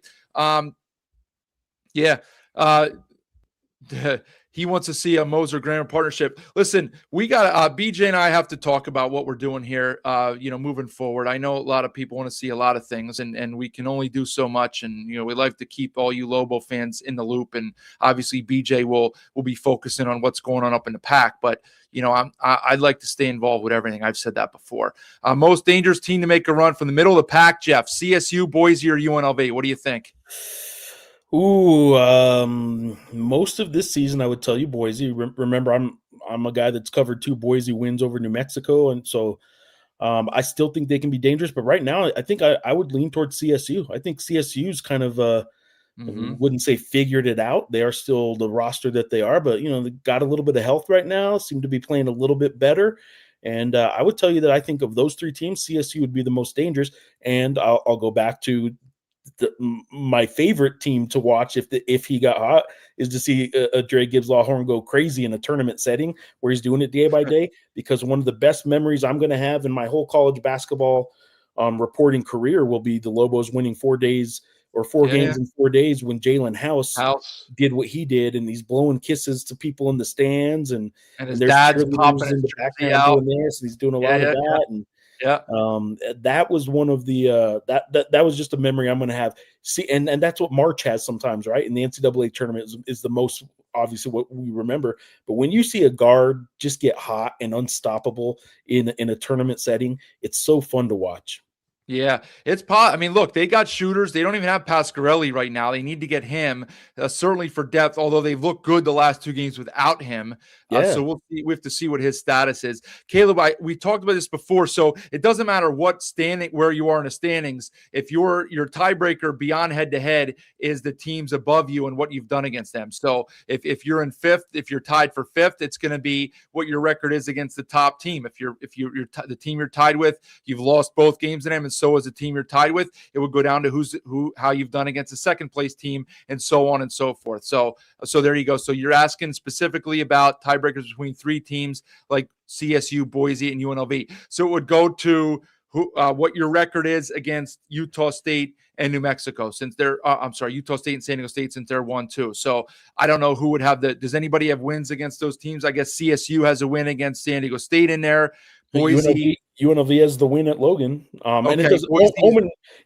He wants to see a Moser-Graham partnership. Listen, we got BJ and I have to talk about what we're doing here, moving forward. I know a lot of people want to see a lot of things, and we can only do so much. And, we like to keep all you Lobo fans in the loop. And obviously BJ will be focusing on what's going on up in the pack. But, I'd like to stay involved with everything. I've said that before. Most dangerous team to make a run from the middle of the pack, Jeff, CSU, Boise, or UNLV? What do you think? Most of this season, I would tell you Boise. Remember, I'm a guy that's covered 2 Boise wins over New Mexico, and so I still think they can be dangerous. But right now, I think I would lean towards CSU. I think CSU's kind of wouldn't say figured it out. They are still the roster that they are, but they got a little bit of health right now. Seem to be playing a little bit better. And I would tell you that I think of those 3 teams, CSU would be the most dangerous. And I'll go back to my favorite team to watch if he got hot is to see Dre Gibbs Lawhorn go crazy in a tournament setting where he's doing it day by day, because one of the best memories I'm going to have in my whole college basketball reporting career will be the Lobos winning 4 days or 4 games in 4 days when Jalen House did what he did, and he's blowing kisses to people in the stands, and his dad's popping in the background doing this, and he's doing a lot of that, Yeah. That was one of the that was just a memory I'm going to have. See, and that's what March has sometimes, right? In the NCAA tournament is the most obviously what we remember. But when you see a guard just get hot and unstoppable in a tournament setting, it's so fun to watch. Yeah, I mean, look, they got shooters. They don't even have Pasquarelli right now. They need to get him, certainly for depth, although they've looked good the last 2 games without him. Yeah. So we'll see. We have to see what his status is. Caleb, we talked about this before, so it doesn't matter what standing, where you are in the standings. If your tiebreaker beyond head-to-head is the teams above you and what you've done against them. So if you're in 5th, if you're tied for 5th, it's going to be what your record is against the top team. If you're the team you're tied with, you've lost both games in them, and so as a team you're tied with, it would go down to how you've done against the second place team, and so on and so forth. So there you go. So you're asking specifically about tiebreakers between 3 teams like CSU, Boise, and UNLV. So it would go to what your record is against Utah State and New Mexico, since they're Utah State and San Diego State, since they're 1-2. So I don't know who would have does anybody have wins against those teams? I guess CSU has a win against San Diego State in there. Boise, UNLV has the win at Logan. And it does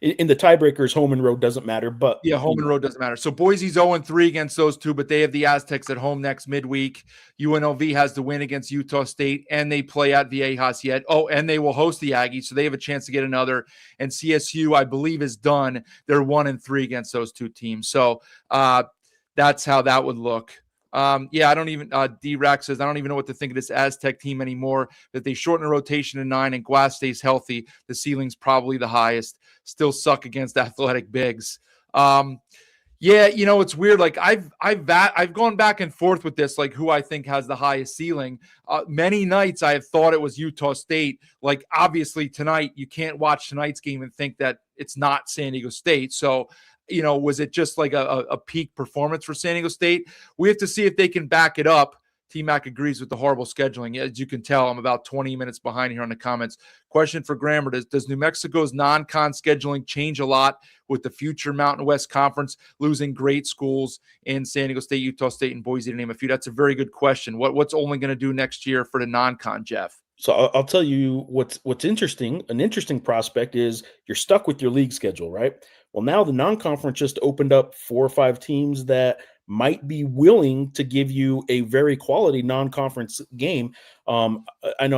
in the tiebreakers, home and road doesn't matter, but yeah, home and road doesn't matter. So Boise's 0-3 against those 2, but they have the Aztecs at home next midweek. UNLV has the win against Utah State, and they play at Viejas yet. Oh, and they will host the Aggies, so they have a chance to get another. And CSU, I believe, is done. They're 1-3 against those 2 teams. So that's how that would look. I don't even, D-Rack says, I don't even know what to think of this Aztec team anymore, that they shorten the rotation to 9 and Glass stays healthy. The ceiling's probably the highest. Still suck against athletic bigs. It's weird. Like I've gone back and forth with this, like who I think has the highest ceiling. Many nights I have thought it was Utah State. Like obviously tonight, you can't watch tonight's game and think that it's not San Diego State. So, was it just like a peak performance for San Diego State? We have to see if they can back it up. T-Mac agrees with the horrible scheduling. As you can tell, I'm about 20 minutes behind here on the comments. Question for Grammer: Does New Mexico's non-con scheduling change a lot with the future Mountain West Conference losing great schools in San Diego State, Utah State, and Boise, to name a few? That's a very good question. What's only going to do next year for the non-con, Jeff? So I'll tell you what's interesting. An interesting prospect is you're stuck with your league schedule, right? Well, now the non-conference just opened up 4 or 5 teams that might be willing to give you a very quality non-conference game. I know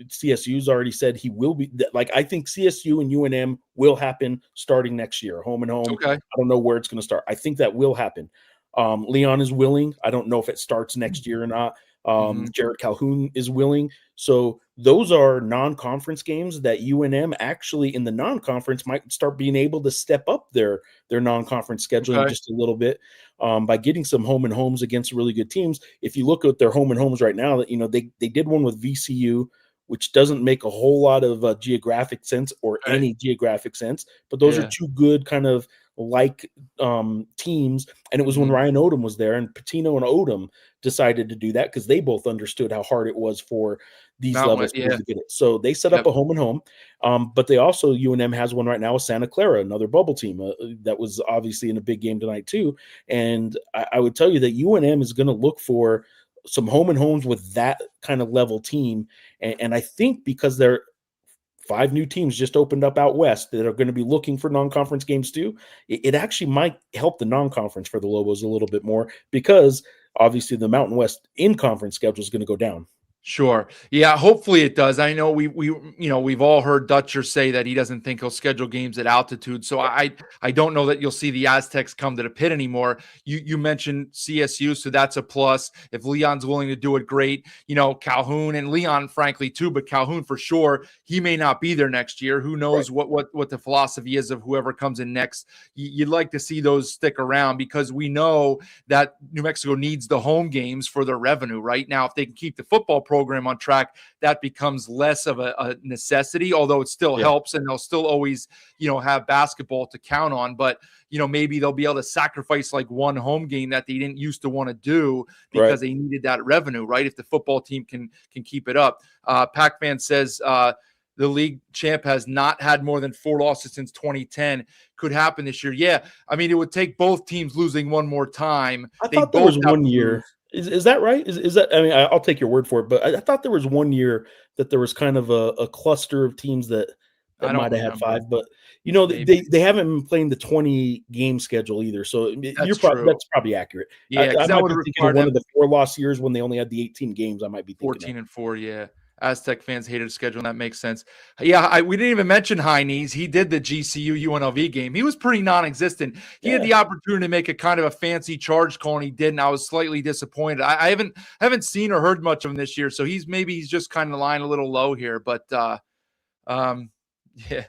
CSU's already said he will be. Like I think CSU and UNM will happen starting next year, home and home. Okay. I don't know where it's going to start. I think that will happen. Leon is willing. I don't know if it starts next year or not. Jared Calhoun is willing. So those are non-conference games that UNM actually in the non-conference might start being able to step up their non-conference scheduling just a little bit by getting some home and homes against really good teams. If you look at their home and homes right now, they did one with VCU, which doesn't make a whole lot of geographic sense or any geographic sense, but those are 2 good kind of like teams. And it was when Ryan Odom was there, and Patino and Odom decided to do that because they both understood how hard it was for these levels to get it. So they set up a home and home, but they also, UNM has one right now with Santa Clara, another bubble team that was obviously in a big game tonight too. And I would tell you that UNM is going to look for some home and homes with that kind of level team. And I think because they're 5 new teams just opened up out west that are going to be looking for non-conference games too, it actually might help the non-conference for the Lobos a little bit more, because obviously the Mountain West in-conference schedule is going to go down. Sure. Yeah, hopefully it does. I know we've all heard Dutcher say that he doesn't think he'll schedule games at altitude. So I don't know that you'll see the Aztecs come to the pit anymore. You mentioned CSU, so that's a plus. If Leon's willing to do it, great. Calhoun and Leon, frankly, too, but Calhoun for sure, he may not be there next year. Who knows what the philosophy is of whoever comes in next. You'd like to see those stick around, because we know that New Mexico needs the home games for their revenue right now. If they can keep the football program on track, that becomes less of a necessity, although it still helps, and they'll still always have basketball to count on. But maybe they'll be able to sacrifice like one home game that they didn't used to want to do because they needed that revenue, right? If the football team can keep it up. Pac-Man says the league champ has not had more than 4 losses since 2010. Could happen this year. Yeah, I mean, it would take both teams losing one more time. I thought there was one year. Is that right? Is that? I mean, I'll take your word for it, but I thought there was one year that there was kind of a cluster of teams that I don't might have had remember. 5, but you know Maybe they haven't been playing the 20 game schedule either. So that's true. that's probably accurate. Yeah, I because that might would be have thinking of required one of them the 4-loss years when they only had the 18 games. I might be thinking of. 14-4. Yeah, Aztec fans hated the schedule, and that makes sense. Yeah, we didn't even mention High Knees. He did the GCU UNLV game. He was pretty non-existent. He had Yeah. the opportunity to make a kind of a fancy charge call, and he didn't. I was slightly disappointed. I haven't seen or heard much of him this year, so he's just kind of lying a little low here. But um, yeah.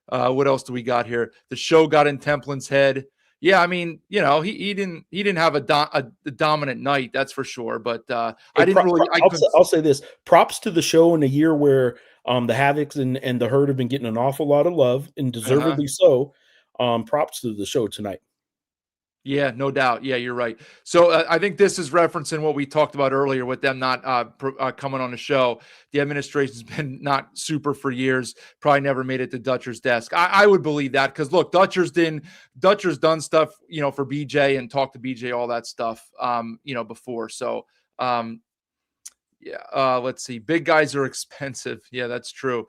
What else do we got here? The show got in Templin's head. Yeah, I mean, he didn't have a dominant night, that's for sure. But I Hey, didn't really. I'll say this: props to the show in a year where the Havocs and the Herd have been getting an awful lot of love, and Uh-huh. deservedly so. Props to the show tonight. Yeah, no doubt. Yeah, you're right. So I think this is referencing what we talked about earlier with them not coming on the show. The administration's been not super for years. Probably never made it to Dutcher's desk. I would believe that because look, Dutcher's done stuff, for BJ and talked to BJ, all that stuff, before. So yeah. Let's see. Big guys are expensive. Yeah, that's true.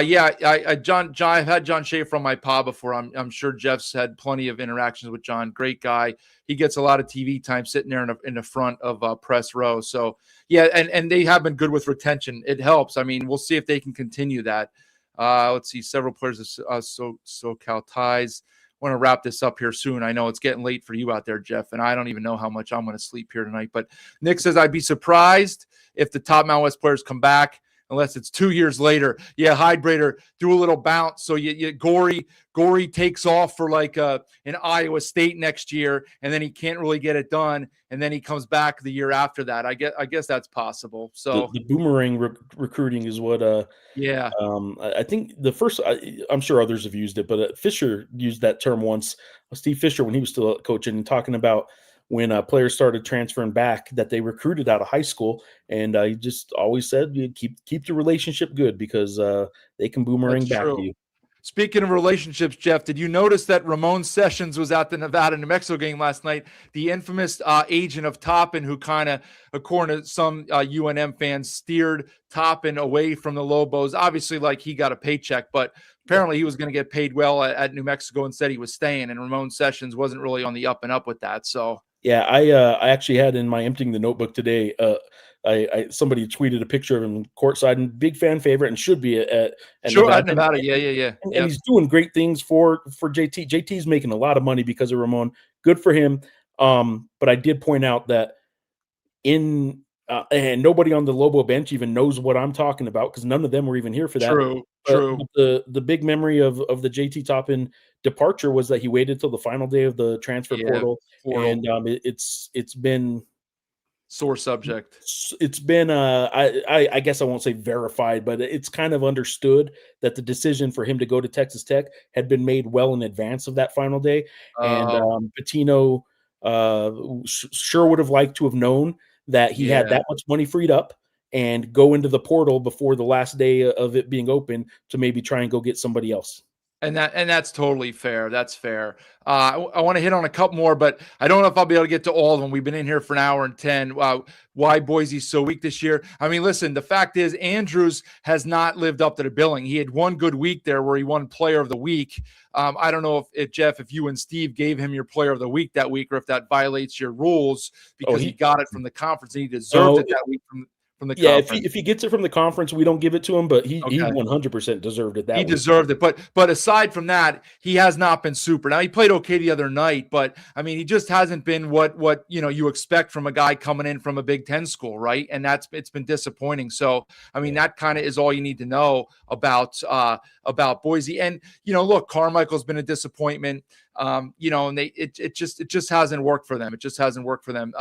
Yeah, John, I've had John Schaefer on my pod before. I'm sure Jeff's had plenty of interactions with John. Great guy. He gets a lot of TV time sitting there in the front of press row. So yeah, and they have been good with retention. It helps. I mean, we'll see if they can continue that. Let's see. Several players of SoCal ties. Want to wrap this up here soon. I know it's getting late for you out there, Jeff, and I don't even know how much I'm going to sleep here tonight. But Nick says I'd be surprised if the top Mountain West players come back, unless it's 2 years later. Yeah, Hydrator, do a little bounce. So Gory takes off for like an Iowa State next year, and then he can't really get it done, and then he comes back the year after that. I guess that's possible. So The boomerang recruiting is what. yeah, I think the first. I'm sure others have used it, but Fisher used that term once. Steve Fisher, when he was still coaching, and talking about when players started transferring back, that they recruited out of high school, and he just always said, you keep the relationship good because they can boomerang that's back to true. you. Speaking of relationships, Jeff, did you notice that Ramon Sessions was at the Nevada-New Mexico game last night? The infamous agent of Toppin, who kind of, according to some UNM fans, steered Toppin away from the Lobos. Obviously, like, he got a paycheck, but apparently he was going to get paid well at New Mexico and said he was staying, and Ramon Sessions wasn't really on the up and up with that. So Yeah, I actually had in my emptying the notebook today. Somebody tweeted a picture of him courtside, and big fan favorite, and should be at sure, Nevada. at Nevada, yeah. And he's doing great things for JT. JT's making a lot of money because of Ramon. Good for him. But I did point out that and nobody on the Lobo bench even knows what I'm talking about because none of them were even here for that. True. The big memory of the JT Toppin departure was that he waited till the final day of the transfer portal. And it's been sore subject. It's been I guess I won't say verified, but it's kind of understood that the decision for him to go to Texas Tech had been made well in advance of that final day. And Pitino sure would have liked to have known that he had that much money freed up and go into the portal before the last day of it being open to maybe try and go get somebody else. And that's totally fair. That's fair. I want to hit on a couple more, but I don't know if I'll be able to get to all of them. We've been in here for an hour and 10. Why Boise's so weak this year? I mean, listen, the fact is Andrews has not lived up to the billing. He had one good week there where he won Player of the Week. I don't know if Jeff, if you and Steve gave him your Player of the Week that week, or if that violates your rules because he got it from the conference and he deserved it that week from the conference. If he gets it from the conference, we don't give it to him, but he 100% deserved it. He deserved it. But aside from that, he has not been super. Now, he played okay the other night, but I mean, he just hasn't been what you expect from a guy coming in from a Big Ten school, right? And it's been disappointing. So I mean, that kind of is all you need to know about Boise. And look, Carmichael's been a disappointment. And it just hasn't worked for them. It just hasn't worked for them.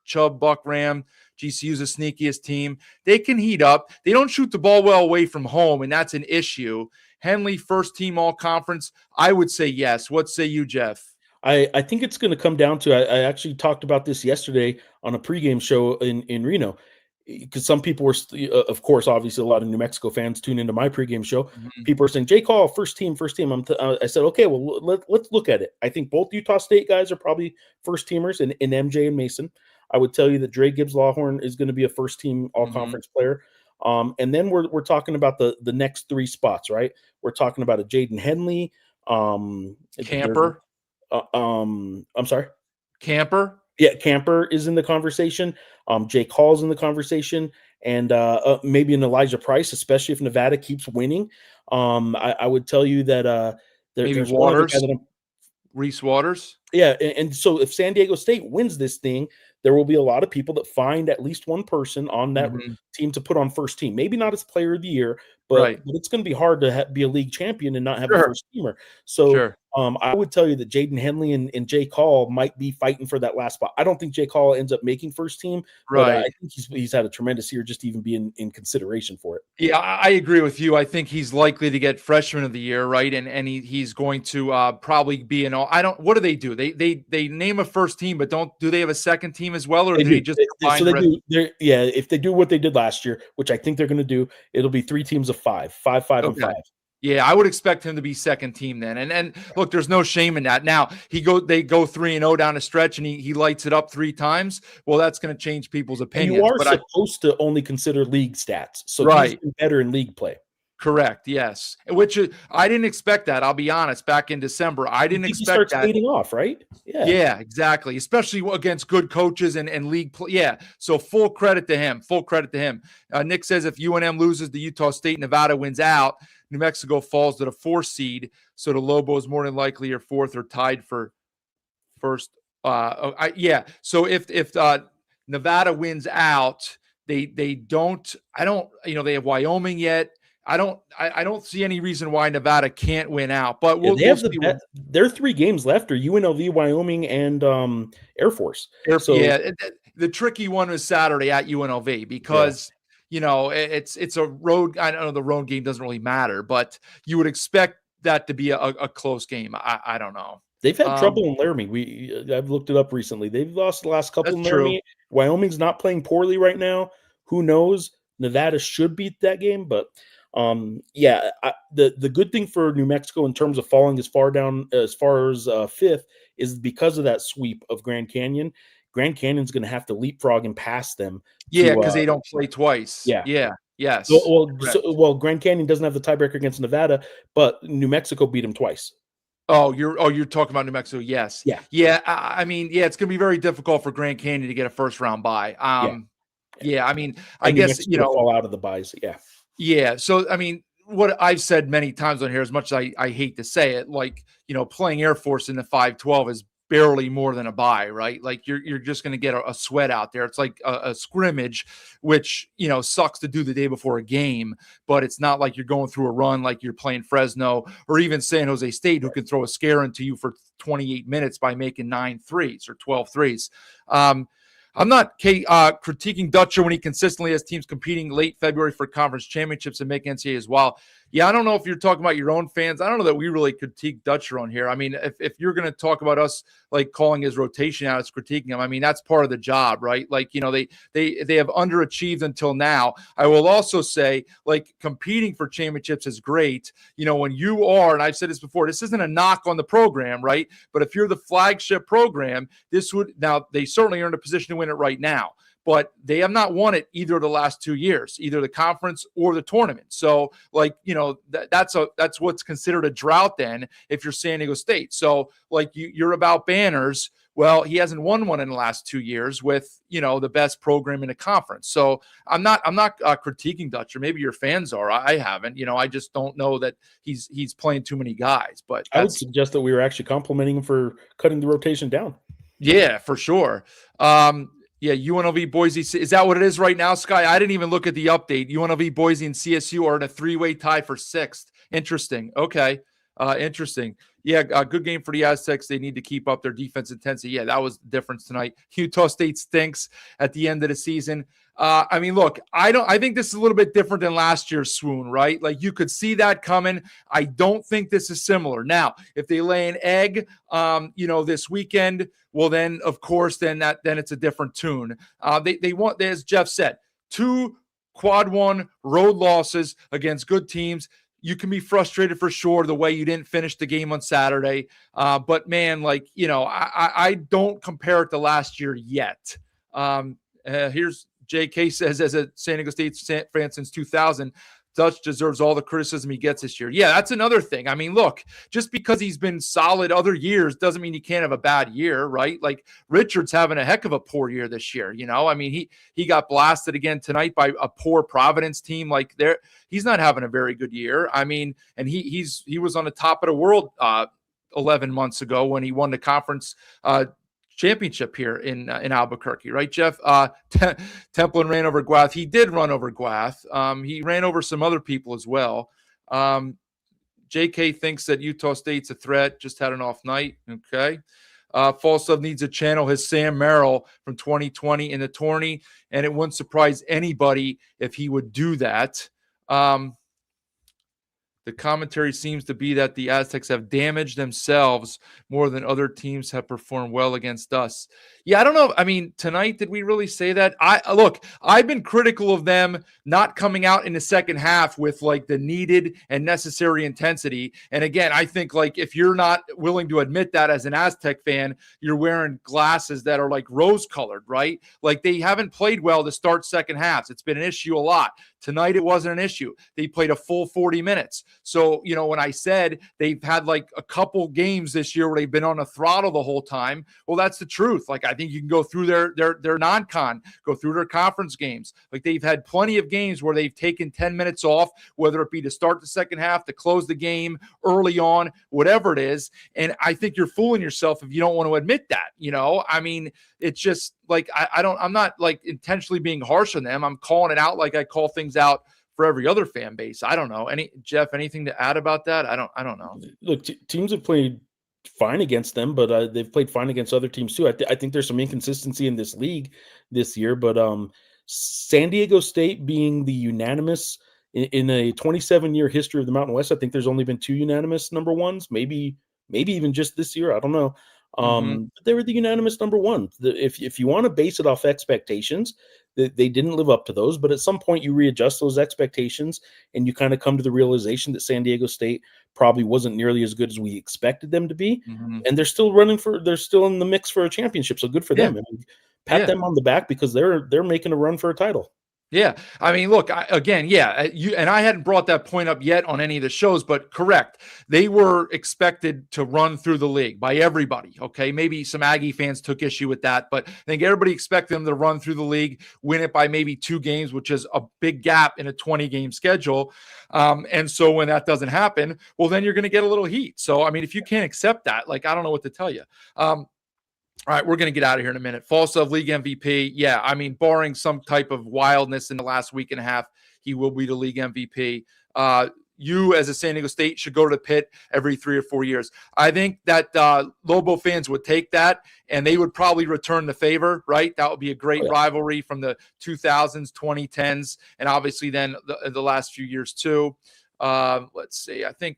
Chubb, Buck, Ram, GCU's the sneakiest team. They can heat up. They don't shoot the ball well away from home, and that's an issue. Henley, first team all conference. I would say yes. What say you, Jeff? I think it's going to come down to, I actually talked about this yesterday on a pregame show in Reno, because some people were, of course, obviously a lot of New Mexico fans tune into my pregame show. Mm-hmm. People are saying, Jay Call, first team. I said, okay, well, let's look at it. I think both Utah State guys are probably first teamers in MJ and Mason. I would tell you that Dre Gibbs-Lawhorn is going to be a first-team all-conference player. And then we're talking about the next 3 spots, right? We're talking about a Jaden Henley, Camper. I'm sorry. Camper. Yeah, Camper is in the conversation. Jake Hall's in the conversation, and maybe an Elijah Price, especially if Nevada keeps winning. I would tell you that Maybe there's Waters. one other guy that Reese Waters. Yeah, and so if San Diego State wins this thing, there will be a lot of people that find at least one person on that team to put on first team. Maybe not as player of the year, but it's going to be hard to be a league champion and not have a first teamer. So I would tell you that Jaden Henley and Jake Hall might be fighting for that last spot. I don't think Jake Hall ends up making first team, but I think he's had a tremendous year just to even be in consideration for it. Yeah, I agree with you. I think he's likely to get freshman of the year, right? And he's going to probably be in all. What do they do? They name a first team, but do they have a second team as well, or do they just so they do? Yeah, if they do what they did last year, which I think they're going to do, it'll be 3 teams of 5, 5, 5, and 5. Yeah, I would expect him to be second team then. And look, there's no shame in that. Now they go 3-0 down a stretch and he lights it up 3 times. Well, that's going to change people's opinions. And you are supposed to only consider league stats. So he's been better in league play. Correct. Yes. Which I didn't expect that. I'll be honest. Back in December, I didn't expect that. He starts leading off, right? Yeah, exactly. Especially against good coaches and league play. Yeah. So full credit to him. Nick says if UNM loses to Utah State, Nevada wins out, New Mexico falls to the 4th seed. So the Lobos more than likely are 4th or tied for first. So if Nevada wins out, they don't. I don't. They have Wyoming yet. I don't see any reason why Nevada can't win out, but we'll see. Their 3 games left are UNLV, Wyoming, and Air Force. The tricky one was Saturday at UNLV because it's a road. I know the road game doesn't really matter, but you would expect that to be a close game. I don't know. They've had trouble in Laramie. I've looked it up recently. They've lost the last couple in Laramie. Wyoming's not playing poorly right now. Who knows? Nevada should beat that game, but. The good thing for New Mexico in terms of falling as far as 5th is because of that sweep of Grand Canyon. Grand Canyon's going to have to leapfrog and pass them. Yeah, because they don't play twice. Yes. Grand Canyon doesn't have the tiebreaker against Nevada, but New Mexico beat them twice. You're talking about New Mexico. Yes. Yeah. I mean, it's going to be very difficult for Grand Canyon to get a first round bye. I mean, I guess fall out of the byes. Yeah. So, I mean, what I've said many times on here, as much as I hate to say it, playing Air Force in the 5-12 is barely more than a bye, right? Like you're just going to get a sweat out there. It's like a scrimmage, which, sucks to do the day before a game, but it's not like you're going through a run like you're playing Fresno or even San Jose State, who can throw a scare into you for 28 minutes by making 9 threes or 12 threes. I'm not critiquing Dutcher when he consistently has teams competing late February for conference championships and make NCAA as well. Yeah, I don't know if you're talking about your own fans. I don't know that we really critique Dutcher on here. I mean, if you're going to talk about us like calling his rotation out as critiquing him, I mean, that's part of the job, right? Like, they have underachieved until now. I will also say, like, competing for championships is great. When you are, and I've said this before, this isn't a knock on the program, right? But if you're the flagship program, now they certainly are in a position to win it right now. But they have not won it either of the last 2 years, either the conference or the tournament. So, that's what's considered a drought then if you're San Diego State. So, you're about banners. Well, he hasn't won one in the last 2 years with, the best program in the conference. So I'm not critiquing Dutcher. Maybe your fans are. I haven't. I just don't know that he's playing too many guys. But I would suggest that we were actually complimenting him for cutting the rotation down. Yeah, for sure. Yeah, UNLV, Boise. Is that what it is right now, Sky? I didn't even look at the update. UNLV, Boise, and CSU are in a 3-way tie for 6th. Interesting. Okay. Interesting. Yeah, a good game for the Aztecs. They need to keep up their defense intensity. Yeah, that was the difference tonight. Utah State stinks at the end of the season. I mean, look, I think this is a little bit different than last year's swoon, right? Like you could see that coming. I don't think this is similar. Now, if they lay an egg, this weekend, well, then of course, then it's a different tune. They want, as Jeff said, 2 quad 1 road losses against good teams. You can be frustrated for sure the way you didn't finish the game on Saturday. But man, I don't compare it to last year yet. Here's JK says, as a San Diego State fan since 2000, Dutch deserves all the criticism he gets this year. Yeah, that's another thing. I mean, look, just because he's been solid other years doesn't mean he can't have a bad year, right? Like Richard's having a heck of a poor year this year. I mean, he got blasted again tonight by a poor Providence team. Like he's not having a very good year. I mean, and he was on the top of the world 11 months ago when he won the conference championship here in Albuquerque, right, Jeff? Templin ran over Guath. He did run over Guath. He ran over some other people as well. JK thinks that Utah State's a threat. Just had an off night. Okay. Falstaff needs to channel his Sam Merrill from 2020 in the tourney, and it wouldn't surprise anybody if he would do that. The commentary seems to be that the Aztecs have damaged themselves more than other teams have performed well against us. Yeah, I don't know. I mean, tonight, did we really say that? I've been critical of them not coming out in the second half with like the needed and necessary intensity. And again, I think like if you're not willing to admit that as an Aztec fan, you're wearing glasses that are like rose-colored, right? Like they haven't played well to start second halves. It's been an issue a lot. Tonight, it wasn't an issue. They played a full 40 minutes. So, when I said they've had like a couple games this year where they've been on a throttle the whole time, well, that's the truth. Like, I think you can go through their non-con, go through their conference games. Like, they've had plenty of games where they've taken 10 minutes off, whether it be to start the second half, to close the game early on, whatever it is. And I think you're fooling yourself if you don't want to admit that, I mean, it's just like, I'm not like intentionally being harsh on them. I'm calling it out like I call things out for every other fan base. I don't know. Jeff, anything to add about that? I don't know. Look, teams have played fine against them, but they've played fine against other teams too. I think there's some inconsistency in this league this year, but San Diego State being the unanimous in a 27-year history of the Mountain West, I think there's only been 2 unanimous number ones, maybe even just this year. I don't know. They were the unanimous number one. If you want to base it off expectations, they didn't live up to those, but at some point you readjust those expectations and you kind of come to the realization that San Diego State probably wasn't nearly as good as we expected them to be. And they're still they're still in the mix for a championship. So good for them. And pat them on the back because they're making a run for a title. Yeah. I mean, look, I hadn't brought that point up yet on any of the shows, but correct. They were expected to run through the league by everybody. Okay. Maybe some Aggie fans took issue with that, but I think everybody expected them to run through the league, win it by maybe 2 games, which is a big gap in a 20-game schedule. And so when that doesn't happen, well, then you're going to get a little heat. So, I mean, if you can't accept that, like, I don't know what to tell you. All right, we're going to get out of here in a minute. Falstaff, league MVP. Yeah, I mean, barring some type of wildness in the last week and a half, he will be the league MVP. You, as a San Diego State, should go to the pit every 3 or 4 years. I think that Lobo fans would take that, and they would probably return the favor, right? That would be a great rivalry from the 2000s, 2010s, and obviously then the last few years too. Let's see. I think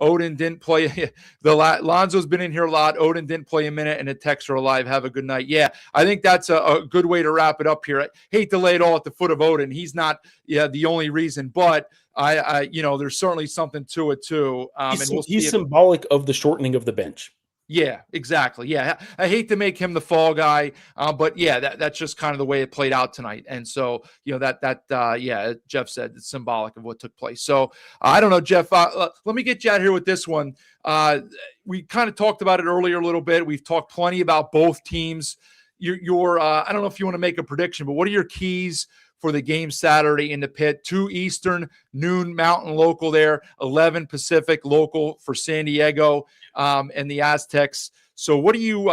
Odin didn't play. Lonzo's been in here a lot. Odin didn't play a minute, and the texts are alive. Have a good night. Yeah, I think that's a good way to wrap it up here. I hate to lay it all at the foot of Odin. He's not the only reason, but I there's certainly something to it too. He's symbolic of the shortening of the bench. Yeah, exactly. Yeah, I hate to make him the fall guy, but yeah, that's just kind of the way it played out tonight. And so, Jeff said it's symbolic of what took place. So I don't know, Jeff. Let me get you out here with this one. We kind of talked about it earlier a little bit. We've talked plenty about both teams. I don't know if you want to make a prediction, but what are your keys for the game Saturday in the pit? 2 Eastern, noon Mountain local there, 11 Pacific local for San Diego and the Aztecs. So what do you,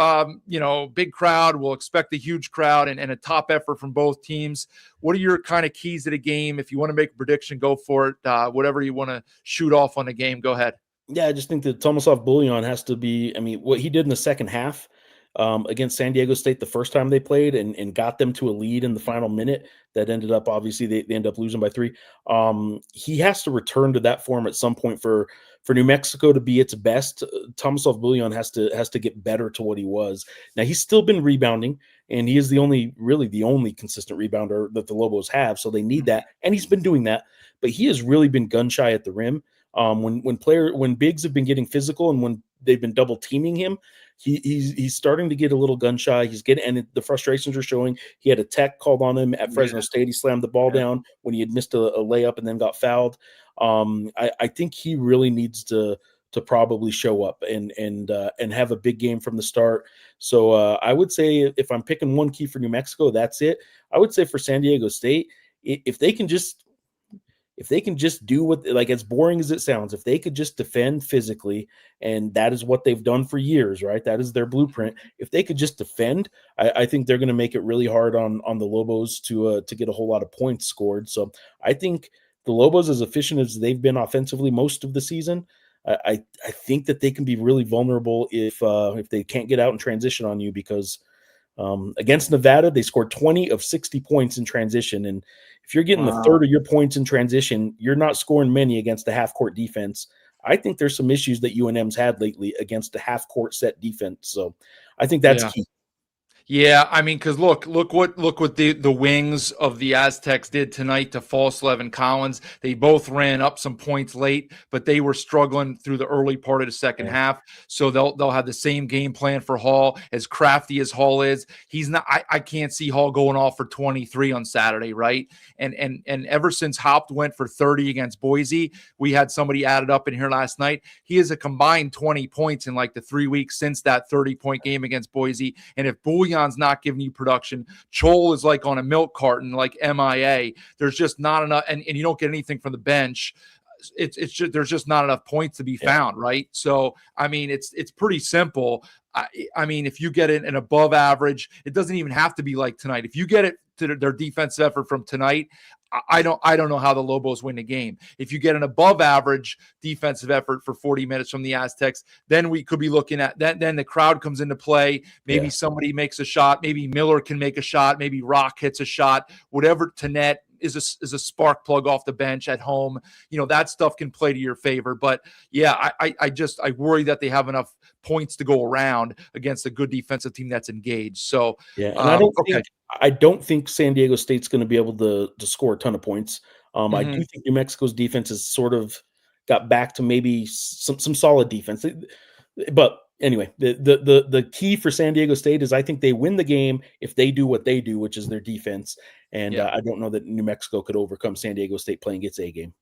big crowd, we'll expect a huge crowd and a top effort from both teams. What are your kind of keys to the game? If you want to make a prediction, go for it. Whatever you want to shoot off on the game, go ahead. Yeah, I just think that Tomislav Bullion has to be, what he did in the second half against San Diego State the first time they played and got them to a lead in the final minute that ended up, obviously, they ended up losing by 3. He has to return to that form at some point for New Mexico to be its best. Tomislav Bullion has to get better to what he was. Now, he's still been rebounding, and he is the only consistent rebounder that the Lobos have, so they need that, and he's been doing that, but he has really been gun-shy at the rim. When bigs have been getting physical and when they've been double teaming him, he's starting to get a little gun shy. And the frustrations are showing. He had a tech called on him at Fresno State. He slammed the ball down when he had missed a layup and then got fouled. I think he really needs to probably show up and have a big game from the start. So I would say if I'm picking one key for New Mexico, that's it. I would say for San Diego State, if they can just do what, like, as boring as it sounds, if they could just defend physically, and that is what they've done for years, right? That is their blueprint. If they could just defend, I think they're going to make it really hard on the Lobos to get a whole lot of points scored. So I think the Lobos, as efficient as they've been offensively most of the season, I think that they can be really vulnerable if they can't get out and transition on you, because against Nevada, they scored 20 of 60 points in transition. And if you're getting a third of your points in transition, you're not scoring many against the half-court defense. I think there's some issues that UNM's had lately against the half-court set defense. So I think that's key. Yeah, I mean, because look what the wings of the Aztecs did tonight to Falslev and Collins. They both ran up some points late, but they were struggling through the early part of the second half. So they'll have the same game plan for Hall. As crafty as Hall is, he's not. I can't see Hall going off for 23 on Saturday, right? And ever since Haupt went for 30 against Boise, we had somebody added up in here last night. He has a combined 20 points in like the 3 weeks since that 30-point game against Boise. And if Bouyon's not giving you production, Chol is like on a milk carton, like MIA. There's just not enough, and you don't get anything from the bench. It's just, there's just not enough points to be found, right? So I mean, it's pretty simple. I mean, if you get an above average, it doesn't even have to be like tonight. If you get it to their defensive effort from tonight, I don't know how the Lobos win the game. If you get an above average defensive effort for 40 minutes from the Aztecs, then we could be looking at that. Then the crowd comes into play. Maybe somebody makes a shot. Maybe Miller can make a shot. Maybe Rock hits a shot. Whatever to net is a spark plug off the bench at home. You know, that stuff can play to your favor. But yeah, I worry that they have enough points to go around against a good defensive team that's engaged. So and I don't think San Diego State's going to be able to score a ton of points. I do think New Mexico's defense has sort of got back to maybe some solid defense. But anyway, the key for San Diego State is I think they win the game if they do what they do, which is their defense. And I don't know that New Mexico could overcome San Diego State playing its A game.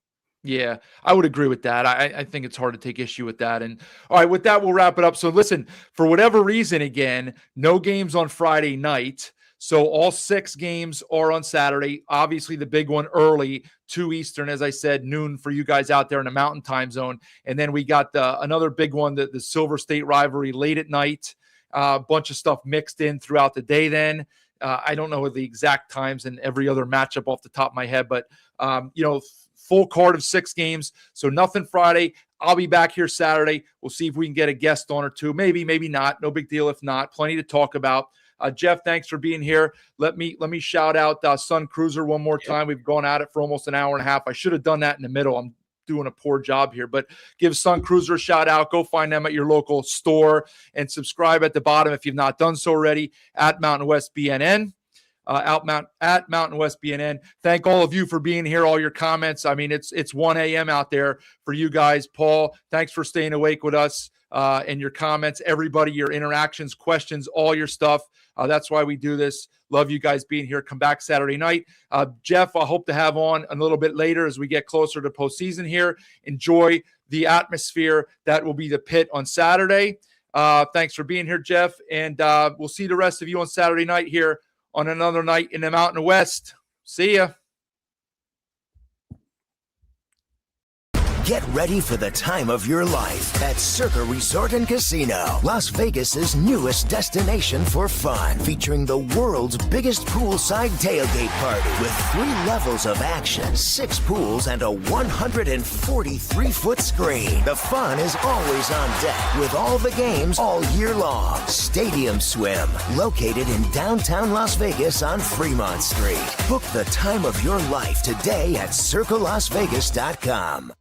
Yeah, I would agree with that. I think it's hard to take issue with that. And all right, with that, we'll wrap it up. So listen, for whatever reason, again, no games on Friday night. So all 6 games are on Saturday. Obviously, the big one early, 2 Eastern, as I said, noon for you guys out there in the Mountain Time Zone. And then we got another big one, the Silver State rivalry late at night. A bunch of stuff mixed in throughout the day then. I don't know the exact times and every other matchup off the top of my head, but, full card of 6 games. So nothing Friday. I'll be back here Saturday. We'll see if we can get a guest on or two. Maybe, maybe not. No big deal if not. Plenty to talk about. Jeff, thanks for being here. Let me shout out Sun Cruiser one more time. We've gone at it for almost an hour and a half. I should have done that in the middle. I'm doing a poor job here, but give Sun Cruiser a shout out. Go find them at your local store and subscribe at the bottom if you've not done so already at Mountain West BNN. At Mountain West BNN. Thank all of you for being here, all your comments. I mean, it's 1 a.m. out there for you guys. Paul, thanks for staying awake with us and your comments. Everybody, your interactions, questions, all your stuff. That's why we do this. Love you guys being here. Come back Saturday night. Jeff, I hope to have on a little bit later as we get closer to postseason here. Enjoy the atmosphere. That will be the Pit on Saturday. Thanks for being here, Jeff. And we'll see the rest of you on Saturday night here on another night in the Mountain West. See ya. Get ready for the time of your life at Circa Resort and Casino, Las Vegas's newest destination for fun, featuring the world's biggest poolside tailgate party with 3 levels of action, 6 pools, and a 143-foot screen. The fun is always on deck with all the games all year long. Stadium Swim, located in downtown Las Vegas on Fremont Street. Book the time of your life today at CircaLasVegas.com.